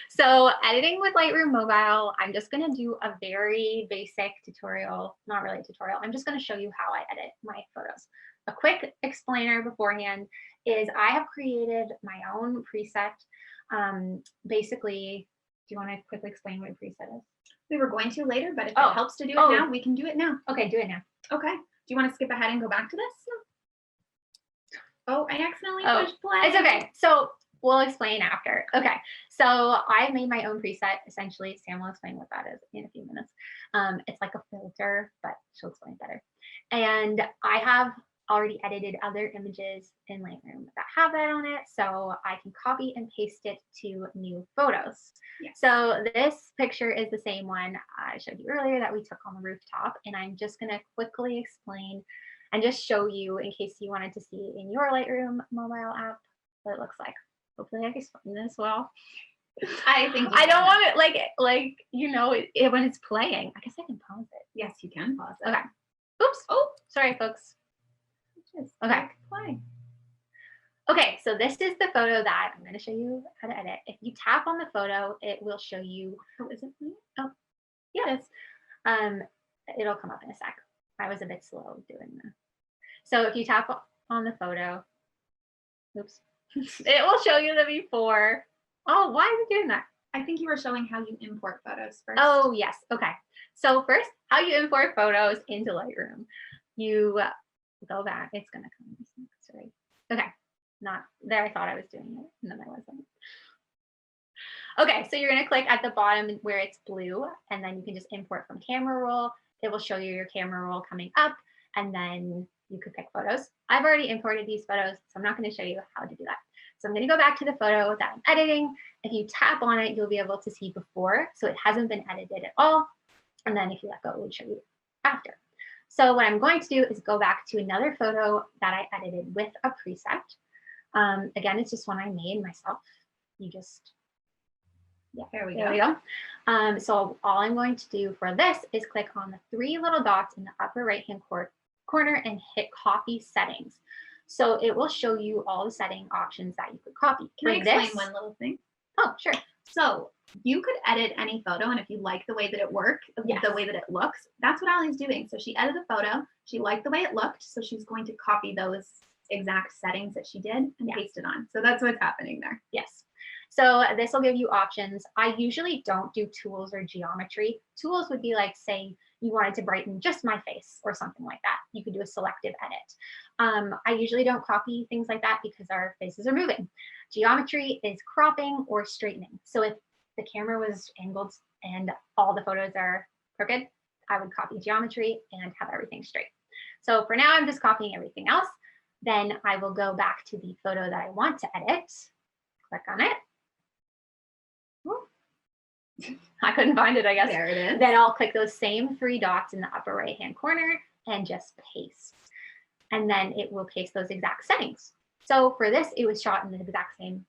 so editing with Lightroom Mobile, I'm just gonna do a very basic tutorial, not really a tutorial. I'm just gonna show you how I edit my photos. A quick explainer beforehand is I have created my own preset. Basically, do you want to quickly explain what a preset is? We were going to later, but if it helps to do it now, we can do it now. Okay, do it now. Okay. Do you want to skip ahead and go back to this? Oh, I accidentally pushed play. It's okay. So we'll explain after. Okay. So I made my own preset, essentially. Sam will explain what that is in a few minutes. It's like a filter, but she'll explain better. And I have already edited other images in Lightroom that have that on it, so I can copy and paste it to new photos. Yes. So this picture is the same one I showed you earlier that we took on the rooftop, and I'm just going to quickly explain and just show you in case you wanted to see in your Lightroom mobile app what it looks like. Hopefully I can explain this well. I think I don't want it like you know when it's playing. I guess I can pause it. Yes, you can pause it. Okay. Oops. Oh, sorry, folks. Okay. Play. Okay, so this is the photo that I'm going to show you how to edit. If you tap on the photo, it will show you. Oh, is it playing? Oh, yeah, it is. It'll come up in a sec. I was a bit slow doing that. So if you tap on the photo, oops, it will show you the before. Oh, why are we doing that? I think you were showing how you import photos first. Oh, yes. Okay. So first, how you import photos into Lightroom. You go back. It's going to come. Sorry. Okay. not there. I thought I was doing it and then I wasn't. Okay, so you're going to click at the bottom where it's blue, and then you can just import from camera roll. It will show you your camera roll coming up, and then you could pick photos. I've already imported these photos, so I'm not going to show you how to do that. So I'm going to go back to the photo that I'm editing. If you tap on it, you'll be able to see before, so it hasn't been edited at all. And then if you let go, it will show you after. So what I'm going to do is go back to another photo that I edited with a preset. Again, it's just one I made myself. You just, yeah, There we go. So all I'm going to do for this is click on the 3 little dots in the upper right-hand corner and hit copy settings. So it will show you all the setting options that you could copy. Can I explain one little thing? Oh, sure. So you could edit any photo, and if you like the way that it works, the way that it looks, that's what Allie's doing. So she edited the photo, she liked the way it looked, so she's going to copy those exact settings that she did and paste it on. So that's what's happening there. Yes. So this will give you options. I usually don't do tools or geometry. Tools would be like, say you wanted to brighten just my face or something like that. You could do a selective edit. I usually don't copy things like that because our faces are moving. Geometry is cropping or straightening. So if the camera was angled and all the photos are crooked, I would copy geometry and have everything straight. So for now, I'm just copying everything else. Then I will go back to the photo that I want to edit, click on it. I couldn't find it, I guess. There it is. Then I'll click those same 3 dots in the upper right-hand corner and just paste. And then it will paste those exact settings. So for this, it was shot in the exact same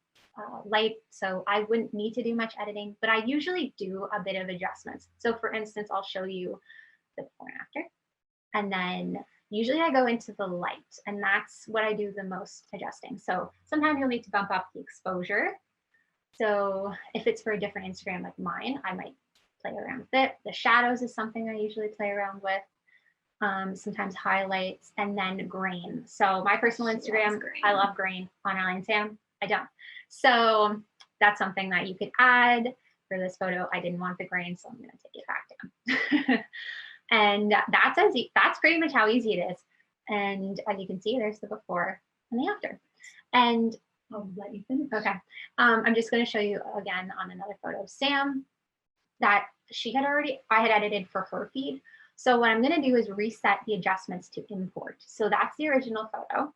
light, so I wouldn't need to do much editing, but I usually do a bit of adjustments. So for instance, I'll show you the before and after. And then usually I go into the light, and that's what I do the most adjusting. So sometimes you'll need to bump up the exposure. So if it's for a different Instagram like mine, I might play around with it. The shadows is something I usually play around with. Sometimes highlights, and then grain. So my personal Instagram, I love grain. On Allie and Sam, I don't. So that's something that you could add. For this photo, I didn't want the grain, so I'm going to take it back down. And that's pretty much how easy it is. And as you can see, there's the before and the after. And I'll let you finish. Okay. I'm just going to show you again on another photo of Sam that I had edited for her feed. So what I'm going to do is reset the adjustments to import. So that's the original photo.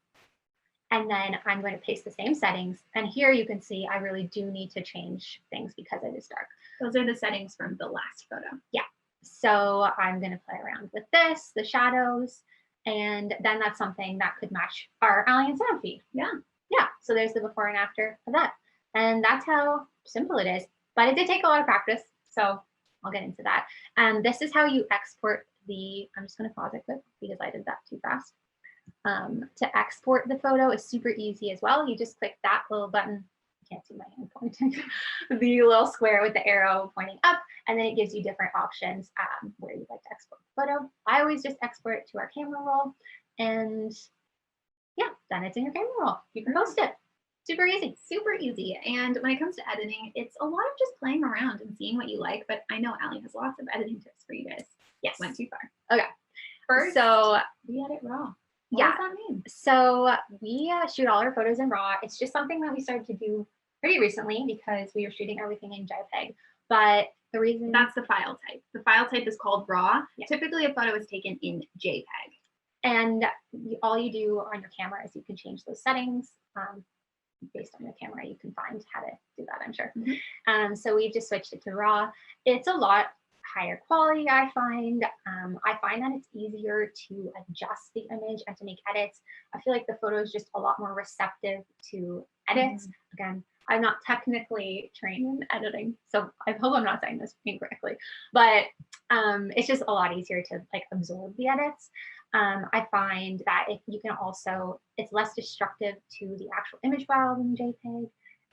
And then I'm going to paste the same settings. And here you can see I really do need to change things because it is dark. Those are the settings from the last photo. Yeah. So I'm going to play around with this, the shadows, and then that's something that could match our Allie and Sam feed. Yeah. Yeah. So there's the before and after of that. And that's how simple it is. But it did take a lot of practice. So I'll get into that. And this is how you export I'm just going to pause it quick because I did that too fast. To export the photo is super easy as well. You just click that little button. You can't see my hand pointing. The little square with the arrow pointing up, and then it gives you different options where you'd like to export the photo. I always just export it to our camera roll, and yeah, then it's in your camera roll. You can post it. Super easy. Super easy. And when it comes to editing, it's a lot of just playing around and seeing what you like. But I know Allie has lots of editing tips for you guys. Yes. Went too far. Okay. First, so we edit raw. What does that mean? So we shoot all our photos in RAW. It's just something that we started to do pretty recently because we were shooting everything in JPEG. But the reason that's the file type. The file type is called RAW. Yeah. Typically, a photo is taken in JPEG. And all you do on your camera is you can change those settings. Based on your camera, you can find how to do that, I'm sure. Mm-hmm. So we've just switched it to RAW. It's a lot higher quality, I find. I find that it's easier to adjust the image and to make edits. I feel like the photo is just a lot more receptive to edits. Mm-hmm. Again, I'm not technically trained in editing, so I hope I'm not saying this incorrectly, but it's just a lot easier to like absorb the edits. I find that if you can also, it's less destructive to the actual image file than JPEG,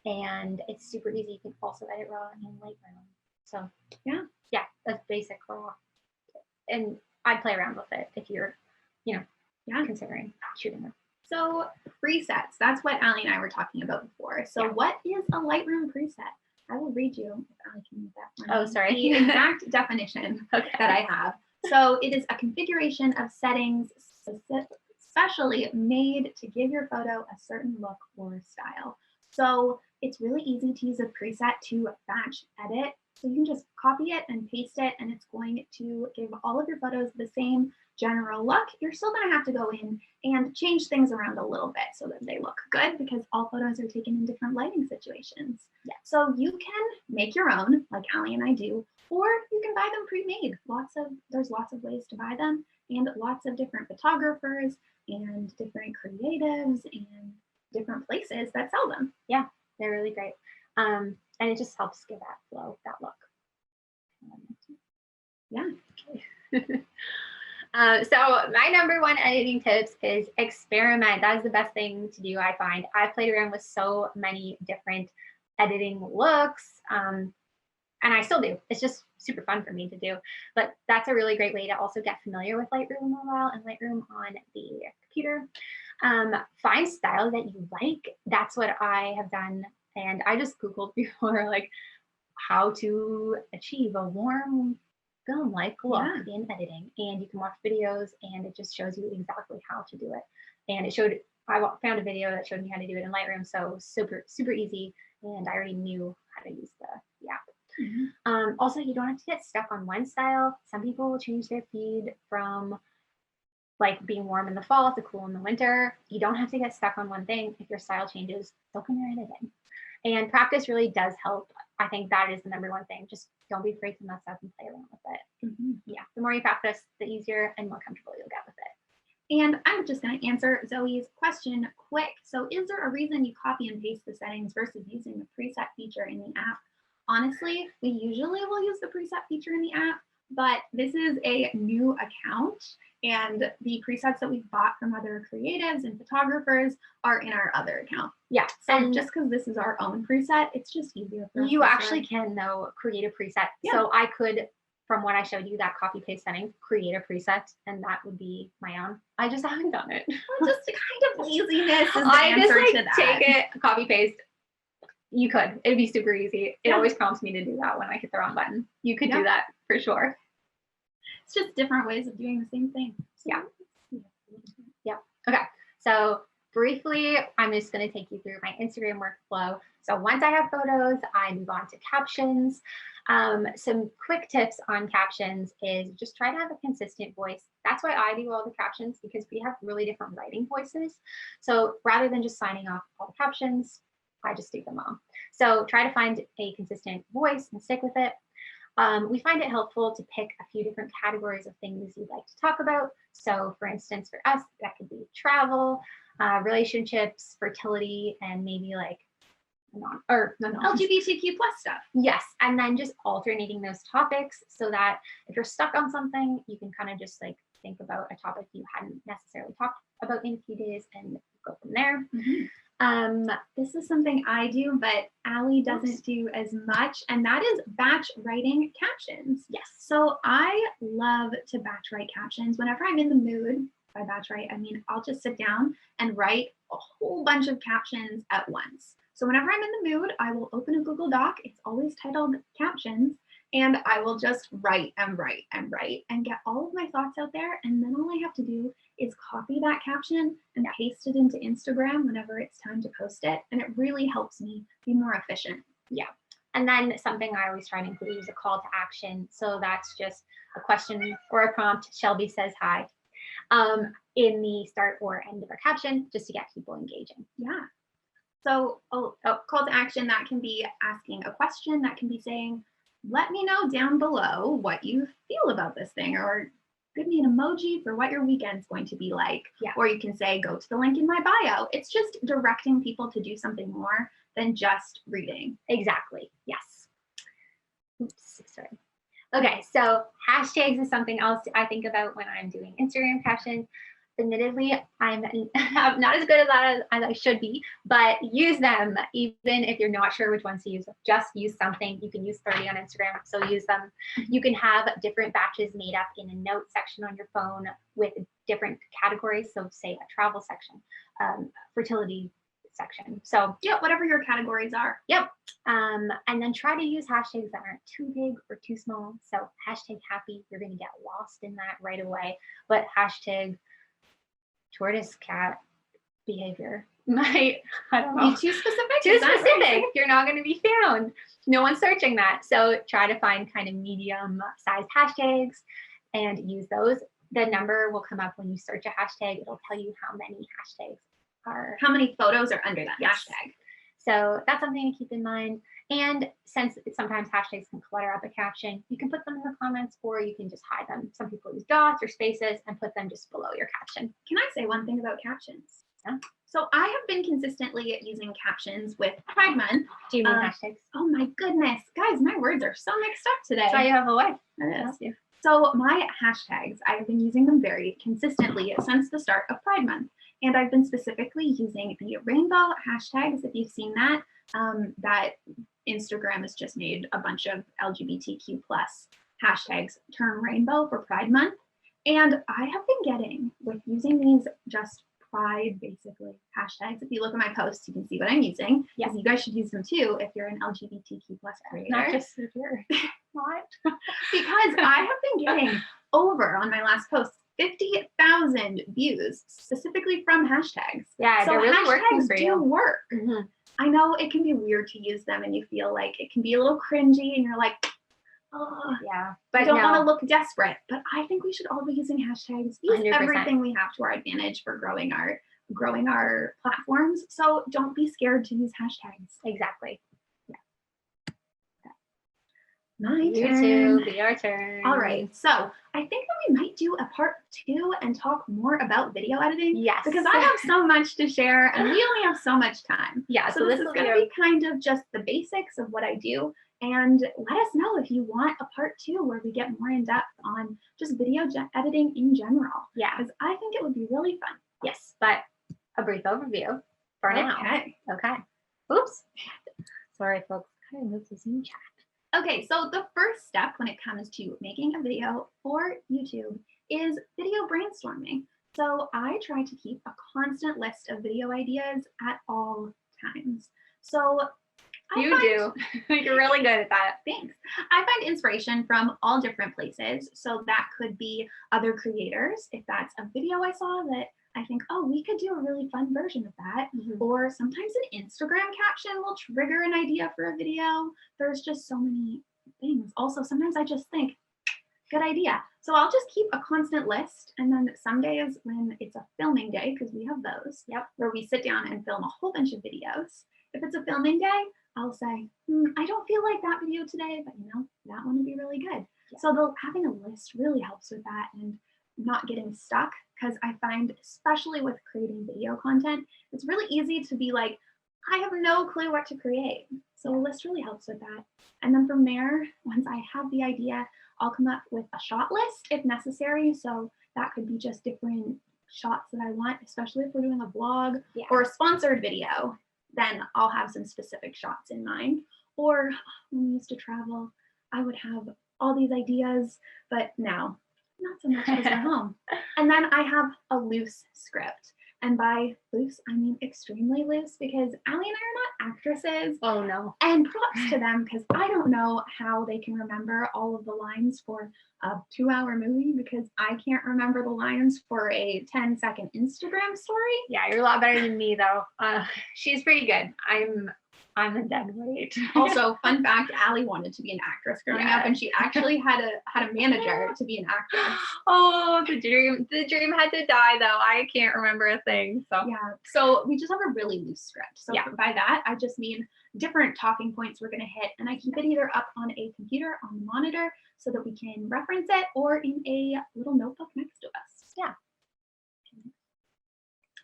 and it's super easy. You can also edit RAW in Lightroom. So yeah, that's basic RAW, and I'd play around with it if you're, considering shooting them. So presets, that's what Allie and I were talking about before. So what is a Lightroom preset? I will read you if Allie can read that one. Oh, sorry. The exact definition that I have. So it is a configuration of settings especially made to give your photo a certain look or style. So it's really easy to use a preset to batch edit. So you can just copy it and paste it, and it's going to give all of your photos the same general look. You're still going to have to go in and change things around a little bit so that they look good, because all photos are taken in different lighting situations. Yeah. So you can make your own, like Allie and I do, or you can buy them pre-made. There's lots of ways to buy them, and lots of different photographers and different creatives and different places that sell them. Yeah, they're really great. And it just helps give that flow, that look. Yeah. Okay. So my number one editing tips is experiment. That is the best thing to do, I find. I've played around with so many different editing looks, and I still do. It's just super fun for me to do. But that's a really great way to also get familiar with Lightroom Mobile and Lightroom on the computer. Find styles that you like. That's what I have done. And I just Googled before, like, how to achieve a warm film-like look in editing. And you can watch videos, and it just shows you exactly how to do it. And I found a video that showed me how to do it in Lightroom. So super, super easy. And I already knew how to use the app. Mm-hmm. Also, you don't have to get stuck on one style. Some people will change their feed from like being warm in the fall to cool in the winter. You don't have to get stuck on one thing. If your style changes, look in your editing. And practice really does help. I think that is the number one thing. Just don't be afraid to mess up and play around with it. Mm-hmm. Yeah, the more you practice, the easier and more comfortable you'll get with it. And I'm just going to answer Zoe's question quick. So is there a reason you copy and paste the settings versus using the preset feature in the app? Honestly, we usually will use the preset feature in the app, but this is a new account, and the presets that we've bought from other creatives and photographers are in our other account. Yeah. So and just because this is our own preset, it's just easier for us. You actually can, though, create a preset. Yeah. So I could, from what I showed you, that copy paste setting, create a preset, and that would be my own. I just haven't done it. Well, just a kind of laziness is the answer to that. Take it, copy paste. You could. It'd be super easy. It always prompts me to do that when I hit the wrong button. You could do that for sure. It's just different ways of doing the same thing. So, yeah. Okay. So briefly, I'm just going to take you through my Instagram workflow. So once I have photos, I move on to captions. Some quick tips on captions is just try to have a consistent voice. That's why I do all the captions, because we have really different writing voices. So rather than just signing off all the captions, I just do them all. So try to find a consistent voice and stick with it. We find it helpful to pick a few different categories of things you'd like to talk about. So for instance, for us, that could be travel, relationships, fertility, and maybe like LGBTQ plus stuff. Yes, and then just alternating those topics so that if you're stuck on something, you can kind of just like think about a topic you hadn't necessarily talked about in a few days and go from there. Mm-hmm. This is something I do, but Allie doesn't do as much, and that is batch writing captions. Yes. So I love to batch write captions. Whenever I'm in the mood, by batch write, I mean, I'll just sit down and write a whole bunch of captions at once. So whenever I'm in the mood, I will open a Google Doc. It's always titled Captions, and I will just write and write and write and get all of my thoughts out there. And then all I have to do is copy that caption and paste it into Instagram whenever it's time to post it. And it really helps me be more efficient. Yeah. And then something I always try to include is a call to action. So that's just a question or a prompt. Shelby says hi in the start or end of our caption, just to get people engaging. Yeah. So call to action, that can be asking a question, that can be saying, let me know down below what you feel about this thing, or give me an emoji for what your weekend's going to be like. Yeah. Or you can say, go to the link in my bio. It's just directing people to do something more than just reading. Exactly. Yes. Oops, sorry. Okay, so hashtags is something else I think about when I'm doing Instagram captions. Admittedly, I'm not as good at that as I should be, but use them even if you're not sure which ones to use. Just use something. You can use 30 on Instagram, so use them. You can have different batches made up in a note section on your phone with different categories. So say a travel section, fertility section. So yeah, whatever your categories are. Yep. And then try to use hashtags that aren't too big or too small. So hashtag happy, you're going to get lost in that right away. But hashtag tortoise cat behavior might, I don't know. Be too specific. Too Is that right? specific. You're not going to be found. No one's searching that. So try to find kind of medium sized hashtags and use those. The number will come up when you search a hashtag. It'll tell you how many hashtags are. How many photos are under that hashtag? So that's something to keep in mind. And since sometimes hashtags can clutter up a caption, you can put them in the comments or you can just hide them. Some people use dots or spaces and put them just below your caption. Can I say one thing about captions? Yeah. So I have been consistently using captions with Pride Month. Do you mean hashtags? Oh my goodness, guys, my words are so mixed up today. That's why you have a wife. It is. So my hashtags, I've been using them very consistently since the start of Pride Month. And I've been specifically using the rainbow hashtags. If you've seen that, that Instagram has just made a bunch of LGBTQ plus hashtags turn rainbow for Pride Month. And I have been getting, with using these just Pride basically hashtags, if you look at my posts, you can see what I'm using. Yes, you guys should use them too if you're an LGBTQ plus creator. Not just if you're not. Because I have been getting over on my last post 50,000 views specifically from hashtags. Yeah, so they're really working for you. Do work. Mm-hmm. I know it can be weird to use them and you feel like it can be a little cringy and you're like, oh, yeah, but I don't want to look desperate. But I think we should all be using hashtags. Use 100%. Everything we have to our advantage for growing our platforms. So don't be scared to use hashtags. Exactly. My YouTube, your turn. All right, so I think that we might do a part 2 and talk more about video editing. Yes. Because I have so much to share and we only have so much time. Yeah, so this is going to be kind of just the basics of what I do. And let us know if you want a part 2 where we get more in depth on just video editing in general. Yeah. Because I think it would be really fun. Yes, but a brief overview for now. Okay. Oops. Sorry, folks. I moved the Zoom chat. Okay, so the first step when it comes to making a video for YouTube is video brainstorming. So I try to keep a constant list of video ideas at all times. So you do. You're really good at that. Thanks. I find inspiration from all different places. So that could be other creators. If that's a video I saw that I think, oh, we could do a really fun version of that. Mm-hmm. Or sometimes an Instagram caption will trigger an idea for a video. There's just so many things. Also, sometimes I just think, good idea. So I'll just keep a constant list. And then some days when it's a filming day, because we have those, where we sit down and film a whole bunch of videos. If it's a filming day, I'll say, I don't feel like that video today, but that one would be really good. Yeah. So having a list really helps with that and not getting stuck, because I find, especially with creating video content, it's really easy to be like, I have no clue what to create. So a list really helps with that. And then from there, once I have the idea, I'll come up with a shot list if necessary. So that could be just different shots that I want, especially if we're doing a vlog or a sponsored video, then I'll have some specific shots in mind. Or when we used to travel, I would have all these ideas, but now not so much because we're home. And then I have a loose script. And by loose, I mean extremely loose, because Allie and I are not actresses. Oh, no. And props to them, because I don't know how they can remember all of the lines for a 2-hour movie, because I can't remember the lines for a 10-second Instagram story. Yeah, you're a lot better than me, though. She's pretty good. I'm a dead weight. Also, fun fact, Allie wanted to be an actress growing up, and she actually had a manager to be an actress. Oh, the dream had to die, though. I can't remember a thing. So yeah, so we just have a really loose script. So by that, I just mean different talking points we're going to hit, and I keep it either up on a computer on the monitor so that we can reference it, or in a little notebook next to us. Yeah.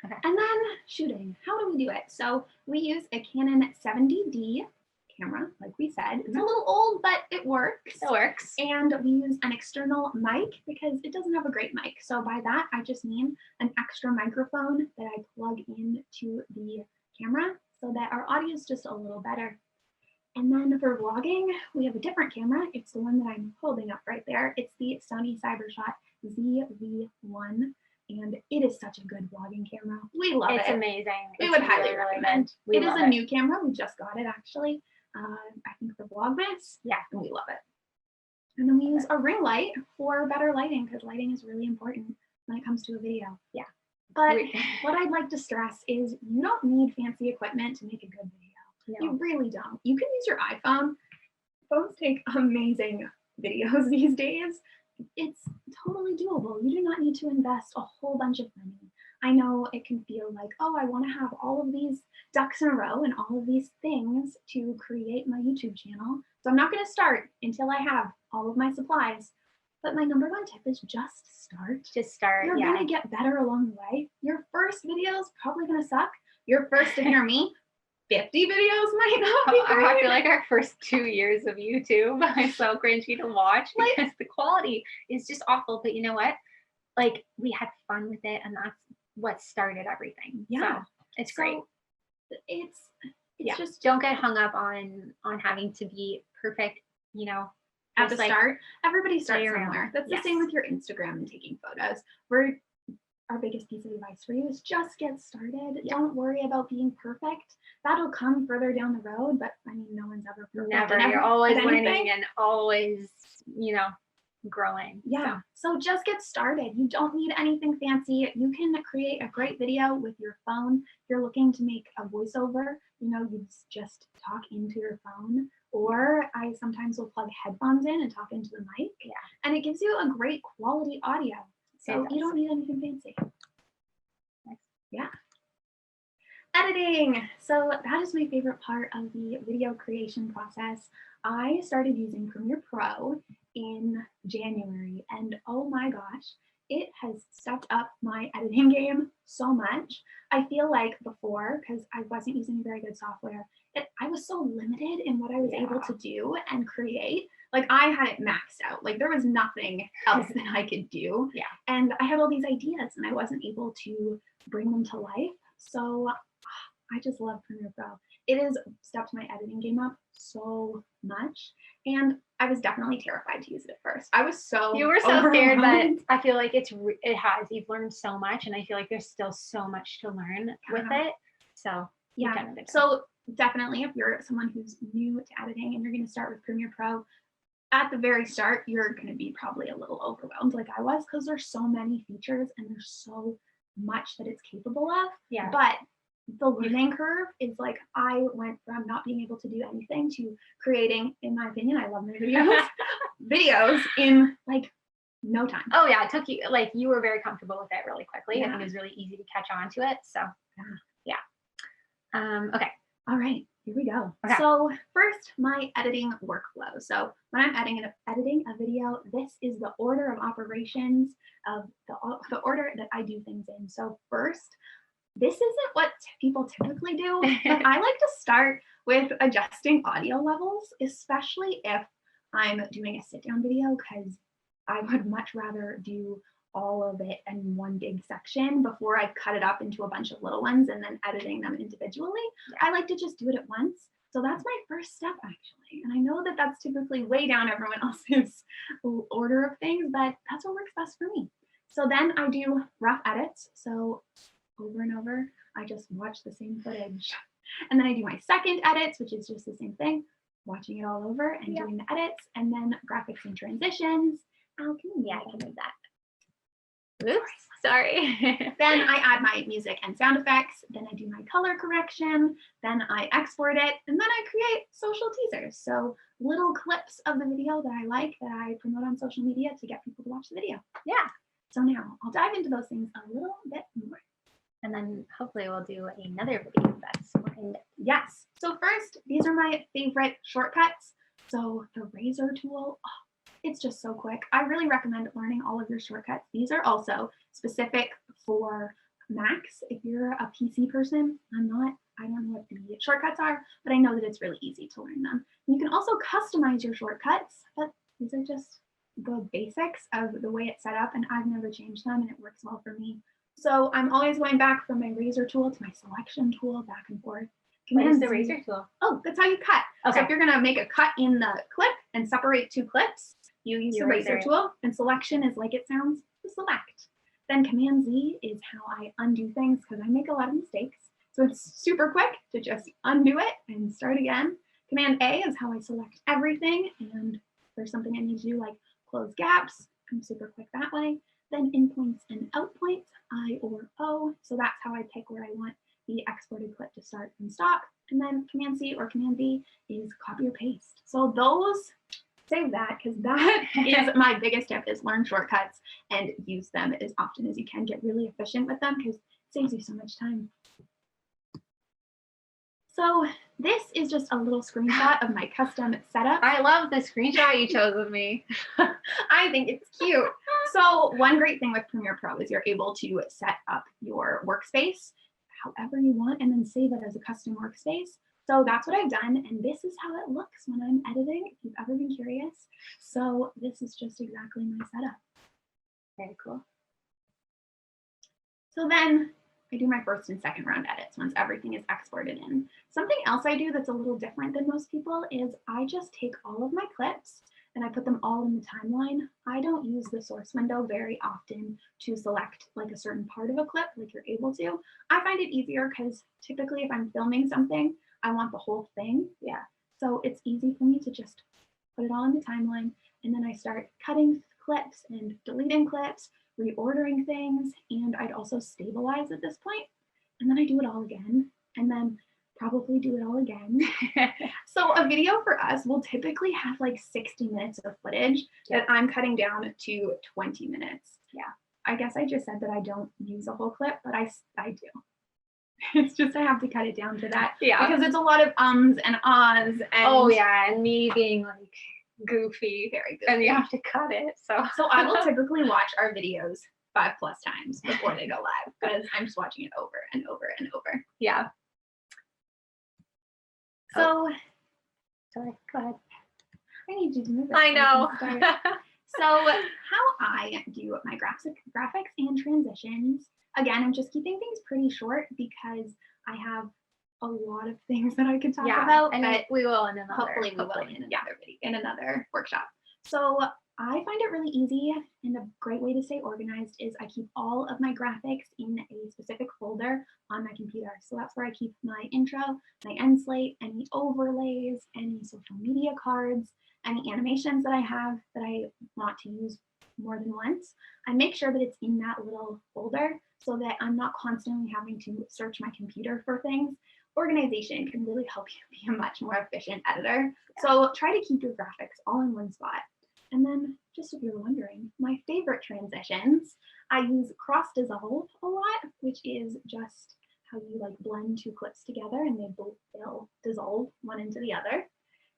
Okay. And then shooting, how do we do it? So we use a Canon 70D camera, like we said. It's a little old, but it works. It works. And we use an external mic because it doesn't have a great mic. So by that, I just mean an extra microphone that I plug into the camera so that our audio is just a little better. And then for vlogging, we have a different camera. It's the one that I'm holding up right there. It's the Sony CyberShot ZV-1. And it is such a good vlogging camera. We love it. It's amazing. We would highly recommend. It is a new camera. We just got it actually. I think for Vlogmas. Yeah, and we love it. And then we use a ring light for better lighting, because lighting is really important when it comes to a video. Yeah. But what I'd like to stress is you don't need fancy equipment to make a good video. No. You really don't. You can use your iPhone. Phones take amazing videos these days. It's totally doable. You do not need to invest a whole bunch of money. I know it can feel like, oh, I want to have all of these ducks in a row and all of these things to create my YouTube channel. So I'm not going to start until I have all of my supplies. But my number one tip is just start. Just start. You're going to get better along the way. Your first video is probably going to suck. Your first, if you're me, 50 videos might not be great. I feel like our first 2 years of YouTube are so cringy to watch because the quality is just awful. But you know what? Like, we had fun with it, and that's what started everything. Yeah. So it's great. It's just don't get hung up on having to be perfect, you know. At the start, everybody starts somewhere. That's the Yes. same with your Instagram and taking photos. Our biggest piece of advice for you is just get started. Yeah. Don't worry about being perfect. That'll come further down the road, but I mean, no one's ever perfect. Never. You're always learning and always, you know, growing. Yeah. So just get started. You don't need anything fancy. You can create a great video with your phone. If you're looking to make a voiceover, you know, you just talk into your phone. Or I sometimes will plug headphones in and talk into the mic. Yeah. And it gives you a great quality audio. So you don't need anything fancy. Nice. Yeah. Editing. So that is my favorite part of the video creation process. I started using Premiere Pro in January, and oh my gosh, it has stepped up my editing game so much. I feel like before, because I wasn't using very good software, I was so limited in what I was able to do and create. Like, I had it maxed out. Like, there was nothing else that I could do. Yeah. And I had all these ideas and I wasn't able to bring them to life. So I just love Premiere Pro. It has stepped my editing game up so much. And I was definitely terrified to use it at first. I was so You were so scared, but I feel like you've learned so much, and I feel like there's still so much to learn with it. So yeah. So definitely, if you're someone who's new to editing and you're going to start with Premiere Pro, at the very start, you're going to be probably a little overwhelmed like I was, because there's so many features and there's so much that it's capable of. Yeah. But the learning curve is like, I went from not being able to do anything to creating, in my opinion, I love my videos, videos in like no time. Oh yeah, it took you, like, you were very comfortable with it really quickly. Yeah. I think it was really easy to catch on to it. So yeah. Okay. All right, here we go. Okay. So first, my editing workflow. So when I'm editing a video, this is the order of operations of the order that I do things in. So first, this isn't what people typically do, but I like to start with adjusting audio levels, especially if I'm doing a sit-down video, because I would much rather do all of it in one big section before I cut it up into a bunch of little ones and then editing them individually. I like to just do it at once. So that's my first step, actually. And I know that that's typically way down everyone else's order of things, but that's what works best for me. So then I do rough edits. So over and over, I just watch the same footage. And then I do my second edits, which is just the same thing, watching it all over and doing the edits, and then graphics and transitions. I can move that. Oops, sorry. Then I add my music and sound effects. Then I do my color correction. Then I export it, and then I create social teasers. So little clips of the video that I like, that I promote on social media to get people to watch the video. Yeah. So now I'll dive into those things a little bit more. And then hopefully we'll do another video that's more in depth. Yes. So first, these are my favorite shortcuts. So the razor tool, it's just so quick. I really recommend learning all of your shortcuts. These are also specific for Macs. If you're a PC person, I don't know what the shortcuts are, but I know that it's really easy to learn them. And you can also customize your shortcuts, but these are just the basics of the way it's set up, and I've never changed them, and it works well for me. So I'm always going back from my razor tool to my selection tool, back and forth. What is the razor tool? Oh, that's how you cut. Okay. So if you're going to make a cut in the clip and separate two clips, you use the razor tool, and selection is like it sounds, to select. Then Command Z is how I undo things, because I make a lot of mistakes. So it's super quick to just undo it and start again. Command A is how I select everything, and if there's something I need to do, like close gaps, I'm super quick that way. then in points and out points, I or O. So that's how I pick where I want the exported clip to start in stock. And then Command C or Command V is copy or paste. So those, save that, because that is my biggest tip, is learn shortcuts and use them as often as you can. Get really efficient with them because it saves you so much time. So this is just a little screenshot of my custom setup. I love the screenshot you chose of me. I think it's cute. So one great thing with Premiere Pro is you're able to set up your workspace however you want and then save it as a custom workspace. So that's what I've done, and this is how it looks when I'm editing, if you've ever been curious. So this is just exactly my setup. Very cool. So then I do my first and second round edits once everything is exported in. Something else I do that's a little different than most people is I just take all of my clips and I put them all in the timeline. I don't use the source window very often to select like a certain part of a clip like you're able to. I find it easier because typically if I'm filming something, I want the whole thing. Yeah. So it's easy for me to just put it all in the timeline, and then I start cutting clips and deleting clips, reordering things, and I'd also stabilize at this point. And then I do it all again, and then probably do it all again. So a video for us will typically have like 60 minutes of footage that I'm cutting down to 20 minutes. Yeah. I guess I just said that I don't use a whole clip, but I do. It's just I have to cut it down to that. Yeah. Because it's a lot of ums and ahs. And oh yeah, and me being like goofy. Very goofy. And you have to cut it. So I will typically watch our videos 5+ times before they go live because I'm just watching it over and over and over. yeah. So Sorry, go ahead. I need you to move it. I know. So how I do my graphics and transitions, again, I'm just keeping things pretty short because I have a lot of things that I could talk about. And but we will in another. hopefully we will in another video, in another workshop. So I find it really easy, and a great way to stay organized is I keep all of my graphics in a specific folder on my computer. So that's where I keep my intro, my end slate, any overlays, any social media cards, any animations that I have that I want to use more than once. I make sure that it's in that little folder so that I'm not constantly having to search my computer for things. Organization can really help you be a much more efficient editor. Yeah. So try to keep your graphics all in one spot. And then, just if you're wondering, my favorite transitions, I use cross dissolve a lot, which is just how you like blend two clips together and they'll dissolve one into the other.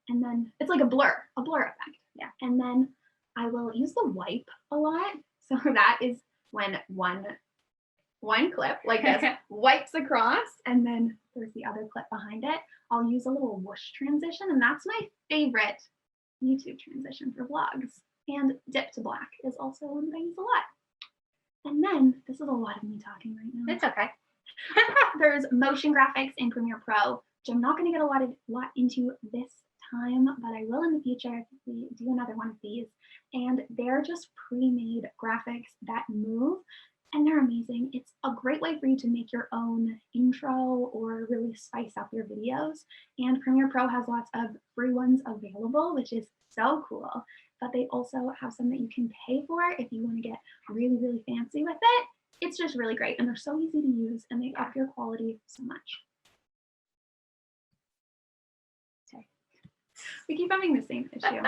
And then it's like a blur effect. Yeah. And then I will use the wipe a lot. So that is when one clip like this wipes across, and then there's the other clip behind it. I'll use a little whoosh transition, and that's my favorite YouTube transition for vlogs. And dip to black is also one that I use a lot. And then this is a lot of me talking right now. It's okay. There's motion graphics in Premiere Pro, which I'm not going to get a lot into this time, but I will in the future if we do another one of these. And they're just pre-made graphics that move, and they're amazing. It's a great way for you to make your own intro or really spice up your videos. And Premiere Pro has lots of free ones available, which is so cool. But they also have some that you can pay for if you want to get really, really fancy with it. It's just really great, and they're so easy to use, and they up your quality so much. Okay. We keep having the same issue.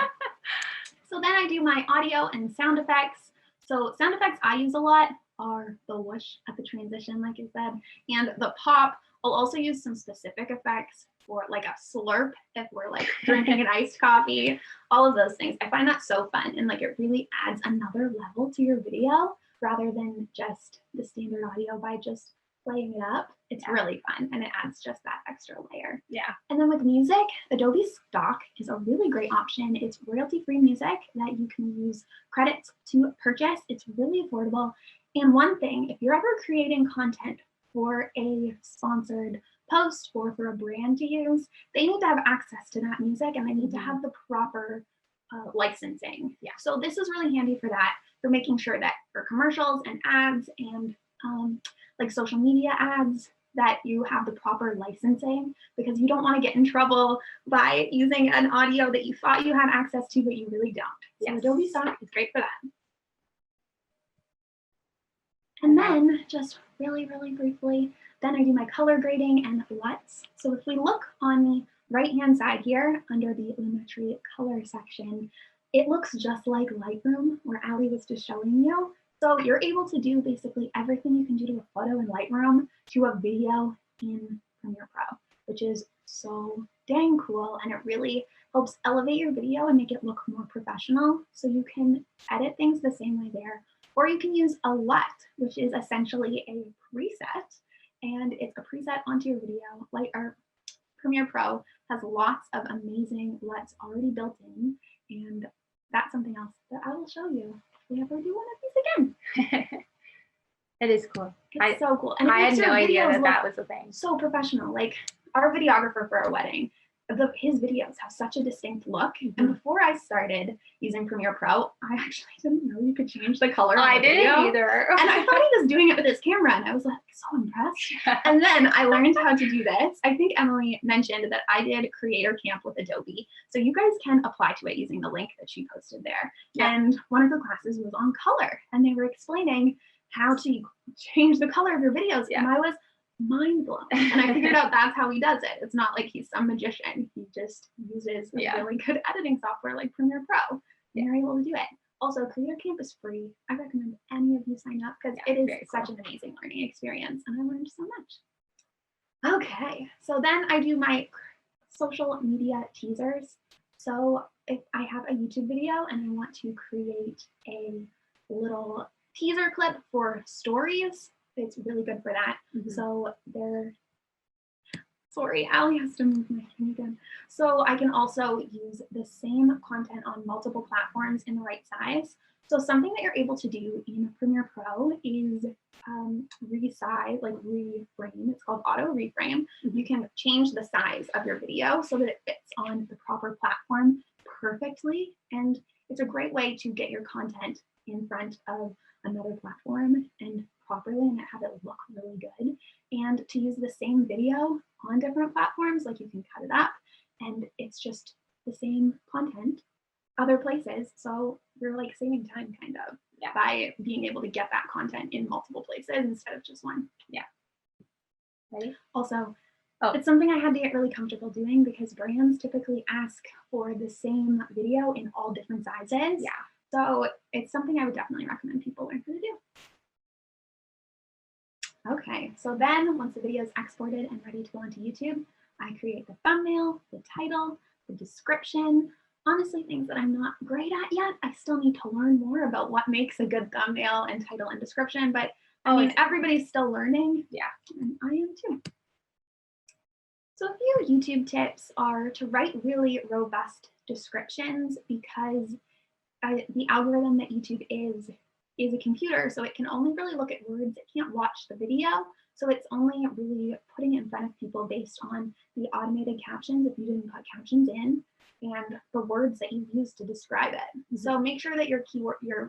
So then I do my audio and sound effects. So sound effects I use a lot are the whoosh at the transition, like I said, and the pop. I'll also use some specific effects for like a slurp if we're like drinking an iced coffee, all of those things. I find that so fun, and like it really adds another level to your video rather than just the standard audio by just playing it up. It's really fun, and it adds just that extra layer. Yeah. And then with music, Adobe Stock is a really great option. It's royalty-free music that you can use credits to purchase. It's really affordable. And one thing, if you're ever creating content for a sponsored post or for a brand to use, they need to have access to that music, and they need to have the proper licensing. Yeah. So this is really handy for that, for making sure that for commercials and ads and like social media ads, that you have the proper licensing, because you don't want to get in trouble by using an audio that you thought you had access to, but you really don't. So Adobe Stock is great for that. And Okay. then just really, really briefly, then I do my color grading and LUTs. So if we look on the right-hand side here under the Lumetri color section, it looks just like Lightroom, where Allie was just showing you. So you're able to do basically everything you can do to a photo in Lightroom to a video in Premiere Pro, which is so dang cool. And it really helps elevate your video and make it look more professional. So you can edit things the same way there. Or you can use a LUT, which is essentially a preset, and it's a preset onto your video. Premiere Pro has lots of amazing LUTs already built in, and that's something else that I will show you if we ever do one of these again. It is cool. It's so cool. And I had no idea that that was a thing. So professional. Like our videographer for our wedding, his videos have such a distinct look. And before I started using Premiere Pro, I actually didn't know you could change the color. I didn't either. And I thought he was doing it with his camera, and I was like so impressed. And then I learned how to do this. I think Emily mentioned that I did Creator Camp with Adobe. So you guys can apply to it using the link that she posted there. Yeah. And one of the classes was on color, and they were explaining how to change the color of your videos. Yeah. And I was mind blown. And I figured out that's how he does it. It's not like he's some magician. He just uses really good editing software like Premiere Pro. And you're able to do it. Also, Creator Camp is free. I recommend any of you sign up because it is such an amazing learning experience. And I learned so much. Okay, so then I do my social media teasers. So if I have a YouTube video and I want to create a little teaser clip for stories, it's really good for that. So sorry, Allie has to move my thing again. So I can also use the same content on multiple platforms in the right size. So something that you're able to do in Premiere Pro is resize, like reframe. It's called auto reframe. You can change the size of your video so that it fits on the proper platform perfectly. And it's a great way to get your content in front of another platform and properly and have it look really good. And to use the same video on different platforms, like you can cut it up and it's just the same content other places. So you're like saving time kind of by being able to get that content in multiple places instead of just one. Yeah. Ready? Also, it's something I had to get really comfortable doing because brands typically ask for the same video in all different sizes. Yeah. So it's something I would definitely recommend people learn how to do. Okay, so then once the video is exported and ready to go onto YouTube, I create the thumbnail, the title, the description, honestly things that I'm not great at yet. I still need to learn more about what makes a good thumbnail and title and description, but I mean, everybody's still learning. Yeah, and I am too. So a few YouTube tips are to write really robust descriptions because the algorithm that YouTube is a computer, so it can only really look at words. It can't watch the video. So it's only really putting it in front of people based on the automated captions if you didn't put captions in and the words that you use to describe it. So make sure that you're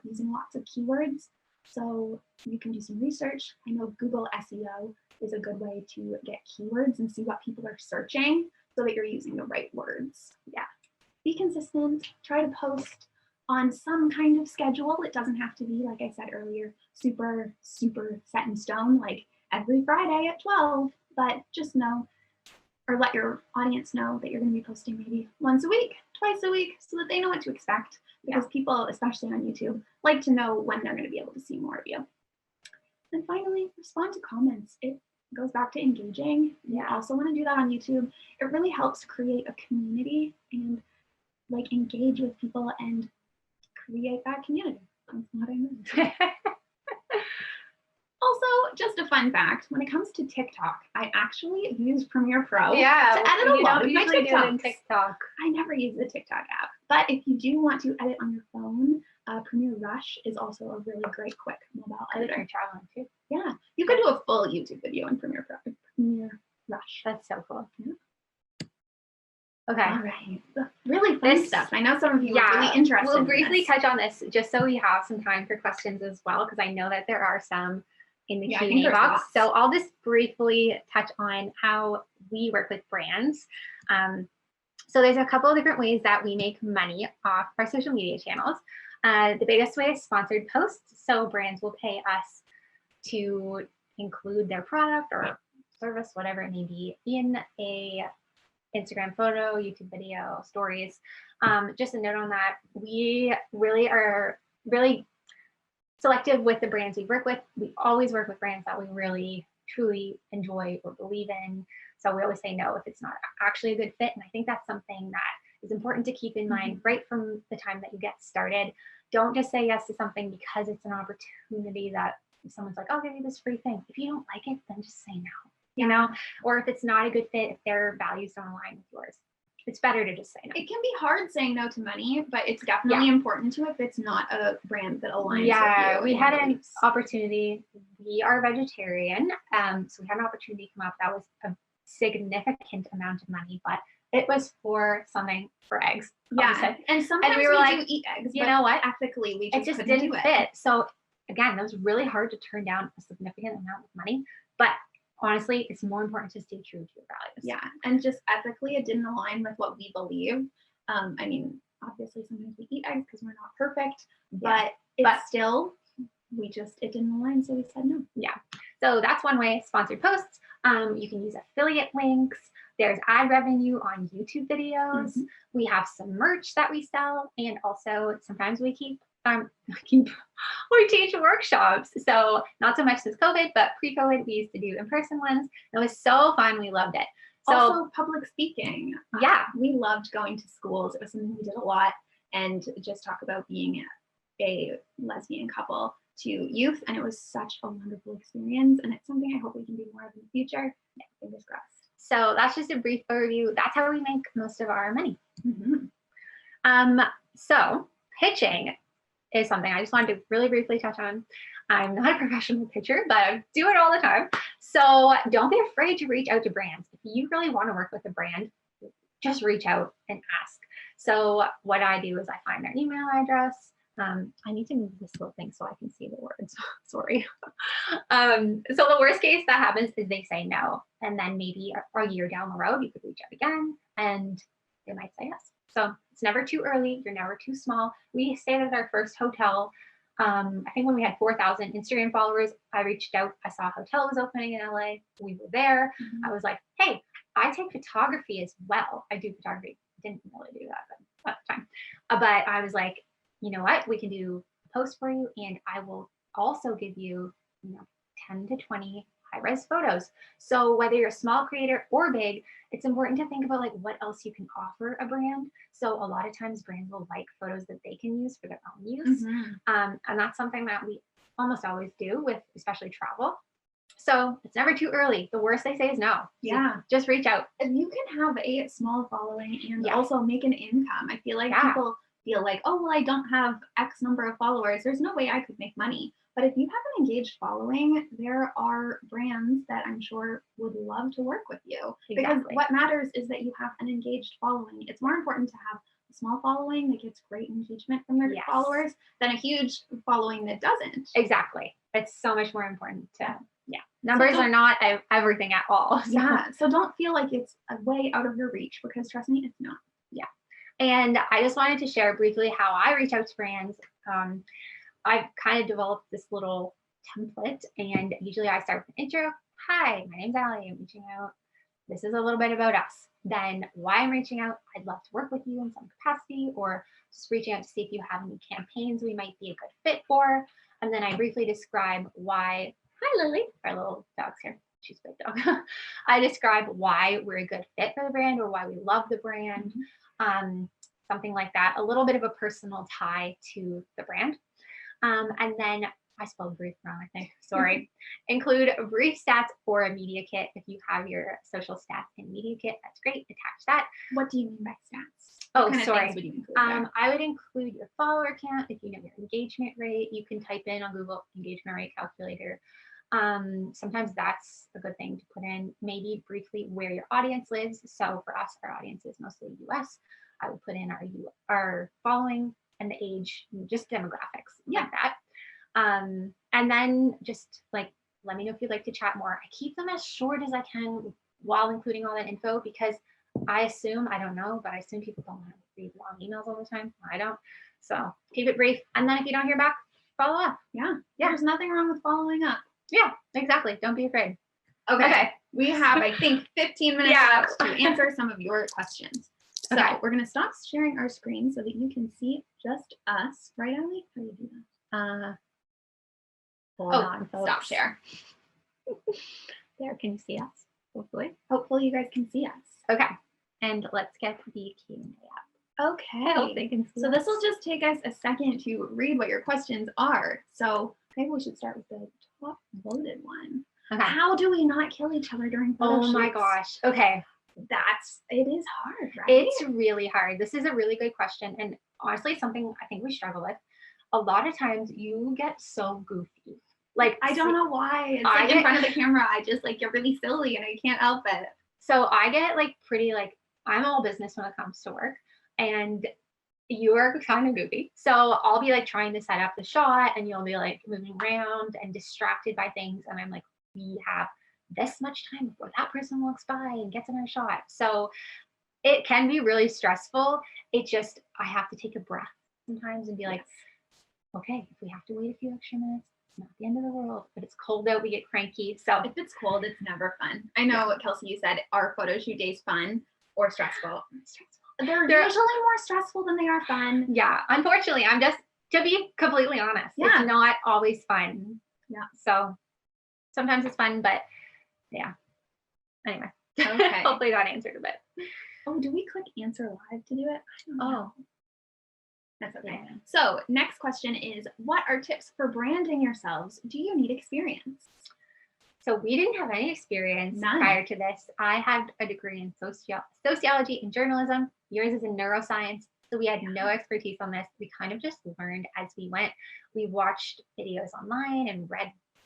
using lots of keywords so you can do some research. I know Google SEO is a good way to get keywords and see what people are searching so that you're using the right words. Yeah. Be consistent. Try to post on some kind of schedule. It doesn't have to be, like I said earlier, super set in stone, like every Friday at 12, but just know or let your audience know that you're going to be posting maybe once a week, twice a week, so that they know what to expect because people, especially on YouTube, like to know when they're going to be able to see more of you. And finally, respond to comments. It goes back to engaging. You also want to do that on YouTube. It really helps create a community and like engage with people and create that community. That's what I mean. Also, just a fun fact, when it comes to TikTok, I actually use Premiere Pro to edit a lot of my TikToks. I never use the TikTok app, but if you do want to edit on your phone, Premiere Rush is also a really great, quick mobile editor. Too. Yeah, you could do a full YouTube video in Premiere Rush. That's so cool. Yeah. Okay. All right. Really fun stuff. I know some of you are really interested. We'll briefly touch on this just so we have some time for questions as well, because I know that there are some in the Q&A box. So I'll just briefly touch on how we work with brands. So there's a couple of different ways that we make money off our social media channels. The biggest way is sponsored posts. So brands will pay us to include their product or service, whatever it may be, in a Instagram photo, YouTube video, stories. Just a note on that, we really are really selective with the brands we work with. We always work with brands that we really truly enjoy or believe in. So we always say no if it's not actually a good fit. And I think that's something that is important to keep in mind right from the time that you get started. Don't just say yes to something because it's an opportunity that someone's like, oh, I'll give you this free thing. If you don't like it, then just say no, you know, or if it's not a good fit, if their values don't align with yours, it's better to just say no. It can be hard saying no to money, but it's definitely important to if it's not a brand that aligns with you. We had an opportunity. We are vegetarian, so we had an opportunity come up that was a significant amount of money, but it was for something for eggs. And sometimes we were like, eat eggs. You know what? Ethically, we just didn't fit. So again, that was really hard to turn down a significant amount of money, but honestly, it's more important to stay true to your values. Yeah, and just ethically, it didn't align with what we believe. I mean, obviously, sometimes we eat eggs because we're not perfect, but still, it didn't align, so we said no. Yeah, so that's one way. Sponsored posts. You can use affiliate links. There's ad revenue on YouTube videos. We have some merch that we sell, and also sometimes we teach workshops. So not so much since COVID, but pre-COVID, we used to do in-person ones. It was so fun. We loved it. So also public speaking. We loved going to schools. It was something we did a lot, and just talk about being a lesbian couple to youth. And it was such a wonderful experience. And it's something I hope we can do more of in the future. Yeah, fingers crossed. So that's just a brief overview. That's how we make most of our money. So pitching is something I just wanted to really briefly touch on. I'm not a professional pitcher, but I do it all the time. So don't be afraid to reach out to brands. If you really want to work with a brand, just reach out and ask. So what I do is I find their email address. I need to move this little thing so I can see the words. Sorry. So the worst case that happens is they say no. And then maybe a year down the road, you could reach out again and they might say yes. So it's never too early. You're never too small. We stayed at our first hotel. I think when we had 4,000 Instagram followers, I reached out. I saw a hotel was opening in LA. We were there. I was like, hey, I take photography as well. I do photography. Didn't really do that at the time. But I was like, you know what? We can do a post for you, and I will also give you, 10 to 20 high-res photos. So whether you're a small creator or big, it's important to think about like what else you can offer a brand. So a lot of times brands will like photos that they can use for their own use. And that's something that we almost always do with especially travel. So it's never too early. The worst they say is no. Yeah. So just reach out. And you can have a small following and also make an income. I feel like people feel like, oh, well, I don't have X number of followers. There's no way I could make money. But if you have an engaged following, there are brands that I'm sure would love to work with you. Because what matters is that you have an engaged following. It's more important to have a small following that gets great engagement from their followers than a huge following that doesn't. Exactly. It's so much more important to, numbers are not everything at all. So. So don't feel like it's a way out of your reach, because trust me, it's not. And I just wanted to share briefly how I reach out to brands. I've kind of developed this little template, and usually I start with an intro. Hi, my name's Allie. I'm reaching out. This is a little bit about us. Then why I'm reaching out. I'd love to work with you in some capacity, or just reaching out to see if you have any campaigns we might be a good fit for. And then I briefly describe why. Hi, Lily. Our little dog's here. She's a big dog. I describe why we're a good fit for the brand, or why we love the brand. Something like that. A little bit of a personal tie to the brand. And then I spelled brief wrong, I think. Sorry. Include a brief stats or a media kit. If you have your social stats and media kit, that's great. Attach that. What do you mean by stats? Oh, sorry. Would you include I would include your follower count. If you know your engagement rate, you can type in on Google engagement rate calculator. Sometimes that's a good thing to put in. Maybe briefly where your audience lives. So for us, our audience is mostly US. I would put in our following and the age, just demographics, like that. And then just like, let me know if you'd like to chat more. I keep them as short as I can while including all that info, because I assume, I don't know, but I assume people don't want to read long emails all the time. I don't. So keep it brief. And then if you don't hear back, follow up. There's nothing wrong with following up. Yeah, exactly. Don't be afraid. Okay. We have, I think, 15 minutes Yeah. left to answer some of your questions. So Okay. we're going to stop sharing our screen so that you can see just us. Right, Allie? How do you do that? Hold on, folks. Stop share. There, can you see us? Hopefully. Hopefully you guys can see us. Okay. And let's get the Q&A up. Okay. I hope they can see So us. this will just take us a second to read what your questions are. So maybe we should start with the top voted one. Okay. How do we not kill each other during photo Oh my shoots? gosh. Okay. It is hard, right? It's really hard. This is a really good question. And honestly, something I think we struggle with. A lot of times you get so goofy. Like, I don't know why. It's I like in get- front of the camera, I just like get really silly and I can't help it. So I get like pretty like, I'm all business when it comes to work. And you are kind of goofy. So I'll be like trying to set up the shot and you'll be like moving around and distracted by things. And I'm like, we have this much time before that person walks by and gets in our shot. So it can be really stressful. It just, I have to take a breath sometimes and be like, okay, if we have to wait a few extra minutes, it's not the end of the world. But it's cold out, we get cranky. So If it's cold, it's never fun. I know what Kelsey, you said, are photo shoot days fun or stressful? They're usually more stressful than they are fun. yeah, unfortunately, I'm just, to be completely honest, Yeah. it's not always fun. Yeah. So sometimes it's fun, but yeah. Anyway, Okay. hopefully that answered a bit. Oh, do we click answer live to do it? I don't know. Oh, That's okay. yeah. So next question is, what are tips for branding yourselves? Do you need experience? So we didn't have any experience None. prior to this. I had a degree in sociology and journalism. Yours is in neuroscience. So we had no expertise on this. We kind of just learned as we went. We watched videos online and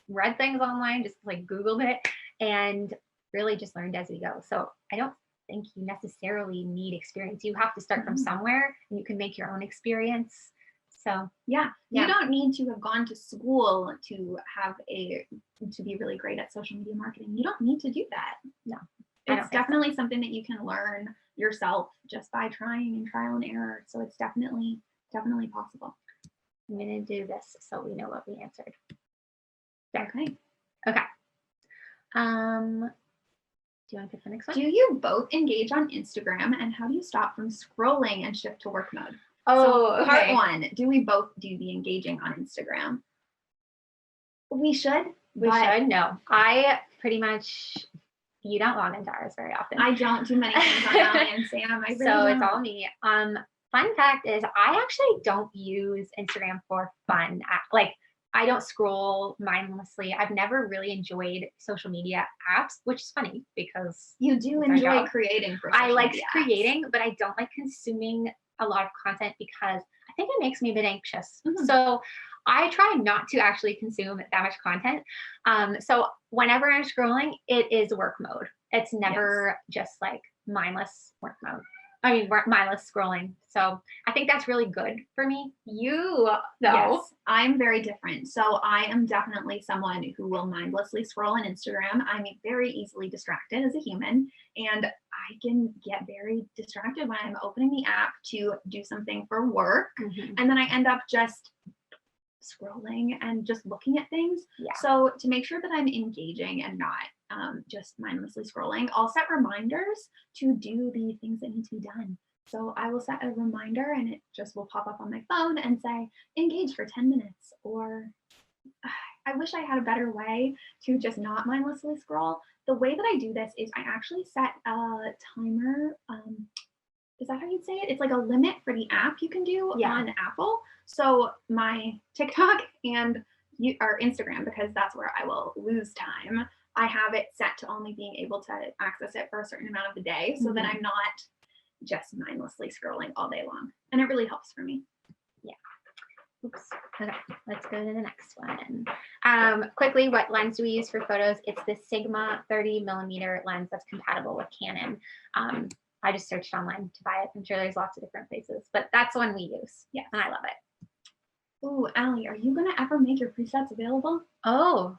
read things online, just like Googled it, and really just learned as we go. So I don't think you necessarily need experience. You have to start from somewhere and you can make your own experience. So Yeah. Yeah. You don't need to have gone to school to be really great at social media marketing. You don't need to do that. No, I don't It's think so. definitely something that you can learn yourself just by trying and trial and error. So it's definitely possible. I'm gonna do this so we know what we answered. Okay. Okay. Do you want to pick the next one? Do you both engage on Instagram, and how do you stop from scrolling and shift to work mode? Oh, so part okay. one, do we both do the engaging on Instagram? We should. We should. No, I pretty much, you don't log into ours very often. I don't do many things on Allie and Sam. I really so don't. it's all me. Fun fact is I actually don't use Instagram for fun. Like I don't scroll mindlessly. I've never really enjoyed social media apps, which is funny because You do it's our enjoy job. creating for I social like media apps. creating, but I don't like consuming a lot of content because I think it makes me a bit anxious. Mhm. So I try not to actually consume that much content. So whenever I'm scrolling, it is work mode. It's never just like mindless work mode. I mean, mindless scrolling. So I think that's really good for me. You, though. Yes, I'm very different. So I am definitely someone who will mindlessly scroll on Instagram. I'm very easily distracted as a human, and I can get very distracted when I'm opening the app to do something for work, Mhm. and then I end up just scrolling and just looking at things. Yeah. So to make sure that I'm engaging and not just mindlessly scrolling, I'll set reminders to do the things that need to be done. So I will set a reminder and it just will pop up on my phone and say, engage for 10 minutes. Or I wish I had a better way to just not mindlessly scroll. The way that I do this is I actually set a timer. Is that how you'd say it? It's like a limit for the app you can do on Apple. So my TikTok and or Instagram, because that's where I will lose time, I have it set to only being able to access it for a certain amount of the day, so that I'm not just mindlessly scrolling all day long. And it really helps for me. Yeah. Oops. Okay, let's go to the next one. Quickly, what lens do we use for photos? It's the Sigma 30mm lens that's compatible with Canon. I just searched online to buy it. I'm sure there's lots of different places, but that's the one we use. Yeah. And I love it. Ooh, Allie, are you gonna ever make your presets available? Oh,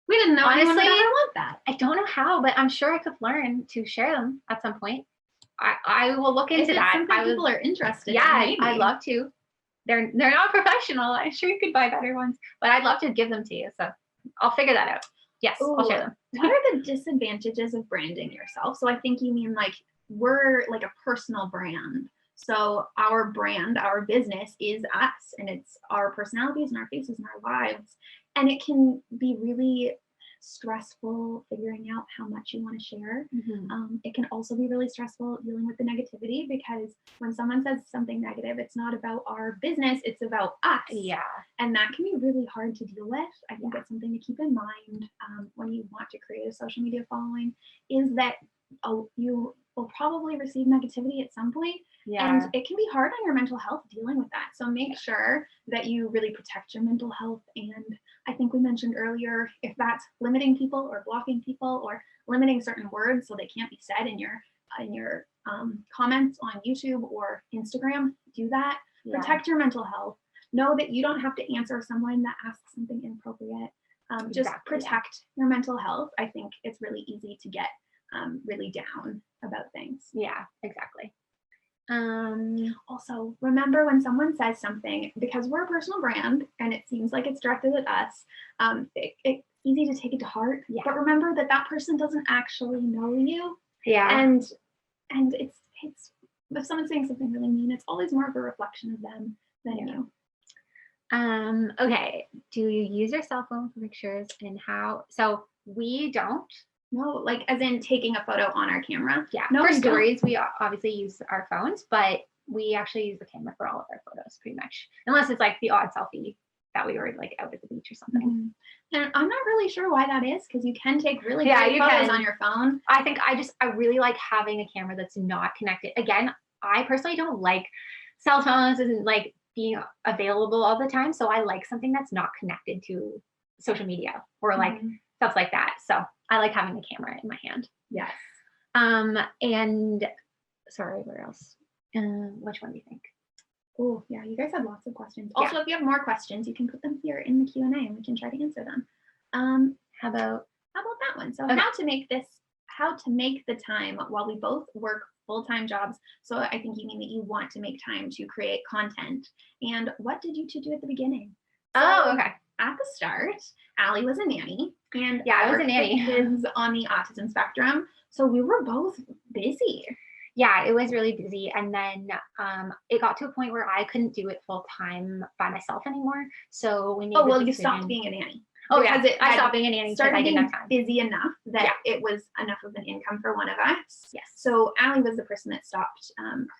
We didn't know anyone would honestly, ever want that. I don't know how, but I'm sure I could learn to share them at some point. I will look into that. Something people are interested in. Yeah, maybe. I'd love to. They're not professional. I'm sure you could buy better ones, but I'd love to give them to you. So I'll figure that out. Yes, I'll share them. What are the disadvantages of branding yourself? So I think you mean like we're like a personal brand. So our brand, our business is us, and it's our personalities and our faces and our lives. And it can be really stressful figuring out how much you want to share. It can also be really stressful dealing with the negativity, because when someone says something negative, it's not about our business, it's about us. Yeah. And that can be really hard to deal with. I think that's something to keep in mind when you want to create a social media following, is that you will probably receive negativity at some point. And it can be hard on your mental health dealing with that. So make sure that you really protect your mental health. And I think we mentioned earlier, if that's limiting people or blocking people or limiting certain words so they can't be said in your comments on YouTube or Instagram, do that. Protect your mental health. Know that you don't have to answer someone that asks something inappropriate. Just protect your mental health. I think it's really easy to get really down about things. Yeah, exactly. Also, remember when someone says something, because we're a personal brand and it seems like it's directed at us, it's easy to take it to heart. But remember that that person doesn't actually know you. And it's if someone's saying something really mean, it's always more of a reflection of them than you. Okay. Do you use your cell phone for pictures, and how? So we don't. No, like as in taking a photo on our camera. Yeah. No, for stories, we obviously use our phones, but we actually use the camera for all of our photos pretty much, unless it's like the odd selfie that we were like out at the beach or something. And I'm not really sure why that is, because you can take really great photos on your phone. I think I really like having a camera that's not connected. Again, I personally don't like cell phones and like being available all the time. So I like something that's not connected to social media or like stuff like that. So I like having the camera in my hand. Yes. And sorry, where else? Which one do you think? Oh, yeah, you guys have lots of questions. Also, if you have more questions, you can put them here in the Q&A and we can try to answer them. How about that one? So how to make the time while we both work full-time jobs. So I think you mean that you want to make time to create content. And what did you two do at the beginning? Okay. At the start, Allie was a nanny, and I was a nanny. Kids on the autism spectrum, so we were both busy. Yeah, it was really busy, and then it got to a point where I couldn't do it full time by myself anymore. So we made you stopped being a nanny. I stopped being a nanny because I didn't have time. Busy enough that it was enough of an income for one of us. Yes. So Allie was the person that stopped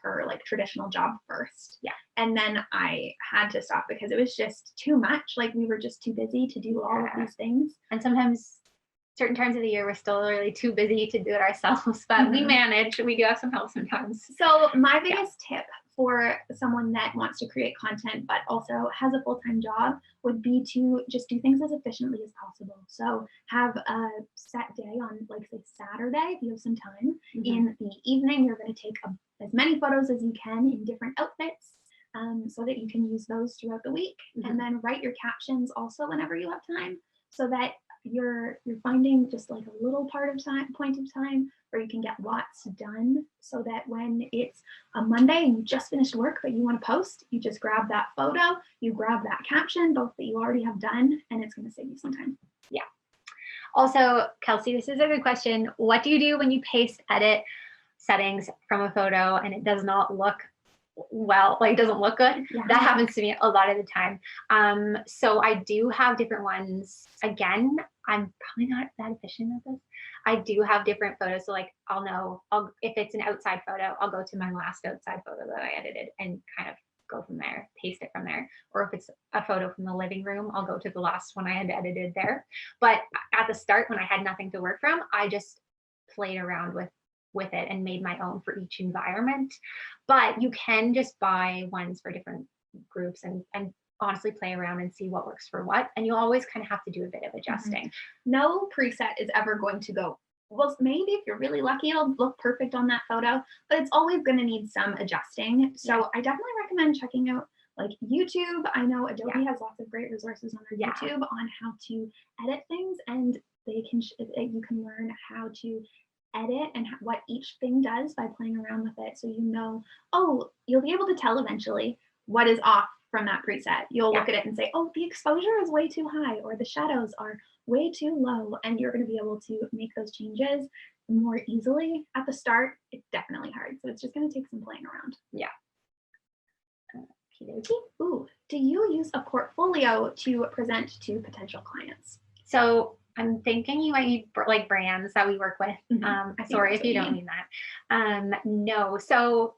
her like traditional job first. Yeah. And then I had to stop because it was just too much. Like we were just too busy to do all of these things. And sometimes certain times of the year we're still really too busy to do it ourselves, but we manage. We do have some help sometimes. So my biggest tip for someone that wants to create content but also has a full-time job would be to just do things as efficiently as possible. So have a set day on, like, say Saturday, if you have some time. In the evening, you're going to take as many photos as you can in different outfits, so that you can use those throughout the week. And then write your captions also whenever you have time, so that you're finding just like a little point of time where you can get lots done, so that when it's a Monday and you just finished work but you want to post, you just grab that photo, you grab that caption, both that you already have done, and it's going to save you some time. Yeah. Also, Kelsey, this is a good question. What do you do when you paste edit settings from a photo and it does not look well, like doesn't look good? That happens to me a lot of the time. So I do have different ones. Again, I'm probably not that efficient at this. I do have different photos. So like if it's an outside photo, I'll go to my last outside photo that I edited and kind of go from there, paste it from there. Or if it's a photo from the living room, I'll go to the last one I had edited there. But at the start, when I had nothing to work from, I just played around with it and made my own for each environment. But you can just buy ones for different groups and honestly play around and see what works for what. And you'll always kind of have to do a bit of adjusting. No preset is ever going to go, well, maybe if you're really lucky, it'll look perfect on that photo, but it's always going to need some adjusting. So I definitely recommend checking out like YouTube. I know Adobe has lots of great resources on their YouTube on how to edit things, and you can learn how to edit and what each thing does by playing around with it. So you'll be able to tell eventually what is off from that preset. You'll look at it and say, oh, the exposure is way too high, or the shadows are way too low, and you're going to be able to make those changes more easily. At the start, it's definitely hard, so it's just going to take some playing around. Yeah. Ooh, do you use a portfolio to present to potential clients? So I'm thinking you might need like brands that we work with. Sorry if you don't mean that. No. So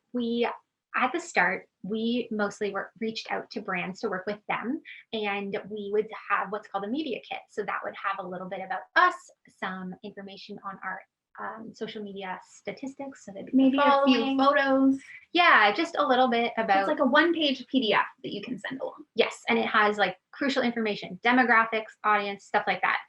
at the start, we mostly reached out to brands to work with them, and we would have what's called a media kit. So that would have a little bit about us, some information on our social media statistics. So maybe a few photos. Yeah, just a little bit about. It's like a one-page PDF that you can send along. Yes, and it has like crucial information, demographics, audience, stuff like that.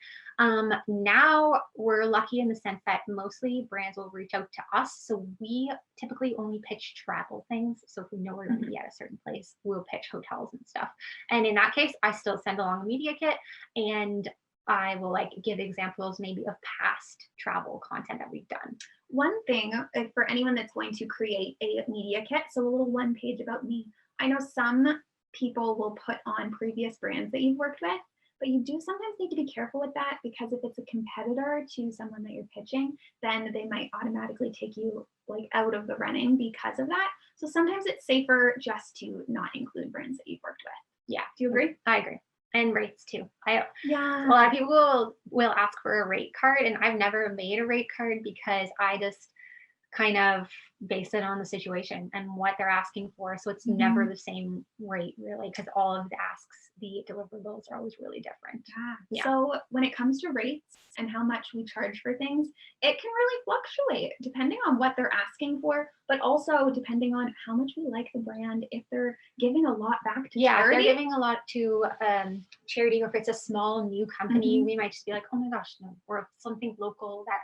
Now we're lucky in the sense that mostly brands will reach out to us. So we typically only pitch travel things. So if we know we're going to be at a certain place, we'll pitch hotels and stuff. And in that case, I still send along a media kit, and I will like give examples maybe of past travel content that we've done. One thing for anyone that's going to create a media kit, so a little one page about me. I know some people will put on previous brands that you've worked with, but you do sometimes need to be careful with that, because if it's a competitor to someone that you're pitching, then they might automatically take you like out of the running because of that. So sometimes it's safer just to not include brands that you've worked with. Yeah. Do you agree? I agree. And rates too. A Yeah. lot of people will ask for a rate card, and I've never made a rate card because I just kind of base it on the situation and what they're asking for. So it's never the same rate really, because all of the asks, the deliverables are always really different. Yeah. So when it comes to rates and how much we charge for things, it can really fluctuate depending on what they're asking for, but also depending on how much we like the brand. If they're giving a lot back to charity. If they're giving a lot to charity, or if it's a small new company, we might just be like, oh my gosh, no. Or if something local that,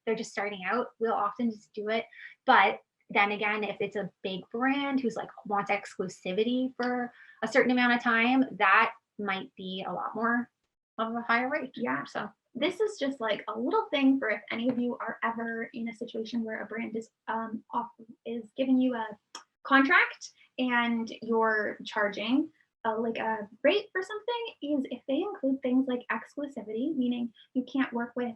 they're just starting out, we'll often just do it. But then again, if it's a big brand who's like wants exclusivity for a certain amount of time, that might be a lot more of a higher rate. Yeah. So this is just like a little thing for if any of you are ever in a situation where a brand is giving you a contract and you're charging like a rate for something, is if they include things like exclusivity, meaning you can't work with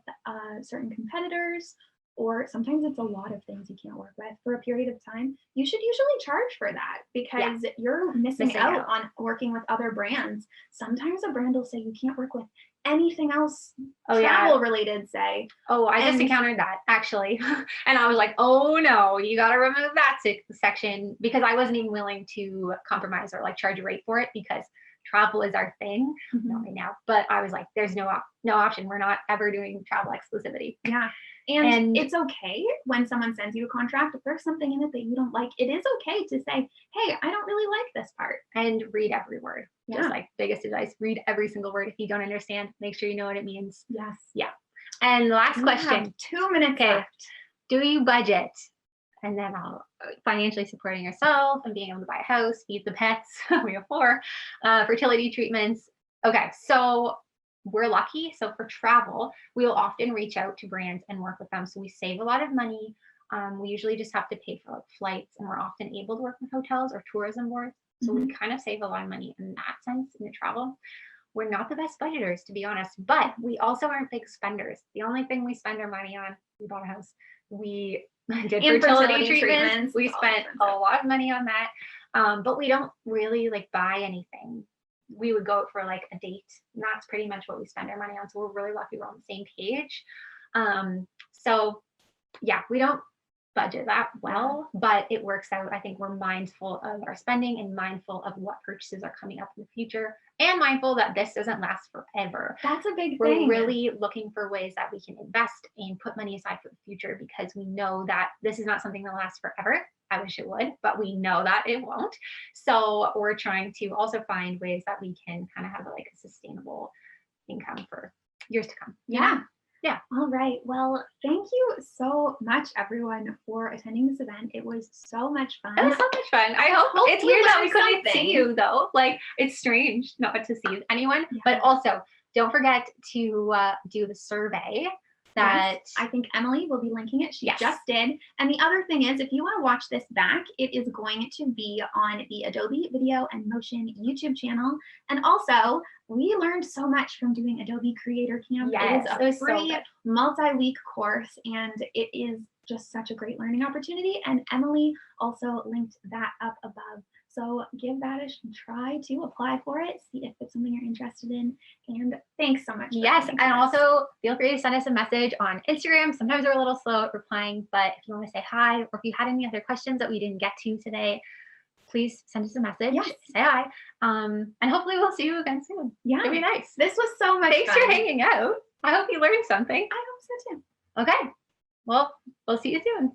certain competitors, or sometimes it's a lot of things you can't work with for a period of time, you should usually charge for that, because you're missing out on working with other brands. Sometimes a brand will say you can't work with anything else travel related, say. Oh, I just encountered that actually. And I was like, oh no, you got to remove that section, because I wasn't even willing to compromise or like charge a rate for it, because travel is our thing. Not right now, but I was like, there's no option. We're not ever doing travel exclusivity. Yeah. And it's okay when someone sends you a contract, if there's something in it that you don't like, it is okay to say, hey, I don't really like this part. And read every word. Just like biggest advice, read every single word. If you don't understand, make sure you know what it means. Yes. Yeah. And the last question. 2 minutes left. Do you budget? And then financially supporting yourself and being able to buy a house, feed the pets. We have 4 fertility treatments. Okay. So we're lucky. So for travel, we will often reach out to brands and work with them. So we save a lot of money. We usually just have to pay for like flights, and we're often able to work with hotels or tourism boards. So we kind of save a lot of money in that sense in the travel. We're not the best budgeters, to be honest, but we also aren't big spenders. The only thing we spend our money on, we bought a house. We did fertility treatments. We spent a lot of money on that. But we don't really like buy anything. We would go out for like a date, and that's pretty much what we spend our money on. So we're really lucky we're on the same page. So yeah, we don't budget that well, but it works out. I think we're mindful of our spending and mindful of what purchases are coming up in the future, and mindful that this doesn't last forever. That's a big thing. We're really looking for ways that we can invest and put money aside for the future, because we know that this is not something that lasts forever. I wish it would, but we know that it won't. So we're trying to also find ways that we can kind of have like a sustainable income for years to come. Yeah. Yeah. All right. Well, thank you so much, everyone, for attending this event. It was so much fun. It was so much fun. I hope it's weird that we couldn't see you though. Like, it's strange not to see anyone, but also don't forget to do the survey that I think Emily will be linking it. She Yes. just did. And the other thing is, if you want to watch this back, it is going to be on the Adobe Video and Motion YouTube channel. And also, we learned so much from doing Adobe Creator Camp. Yes, it it is was a so free good. multi-week course, and it is just such a great learning opportunity. And Emily also linked that up above. So give that a try to apply for it, see if it's something you're interested in. And thanks so much. for Yes, coming to and us. also feel free to send us a message on Instagram. Sometimes we're a little slow at replying, but if you want to say hi, or if you had any other questions that we didn't get to today, please send us a message. Yes. Say hi. And hopefully we'll see you again soon. Yeah, It'd be nice. this was so much Thanks fun. for hanging out. I hope you learned something. I hope so too. Okay. Well, we'll see you soon.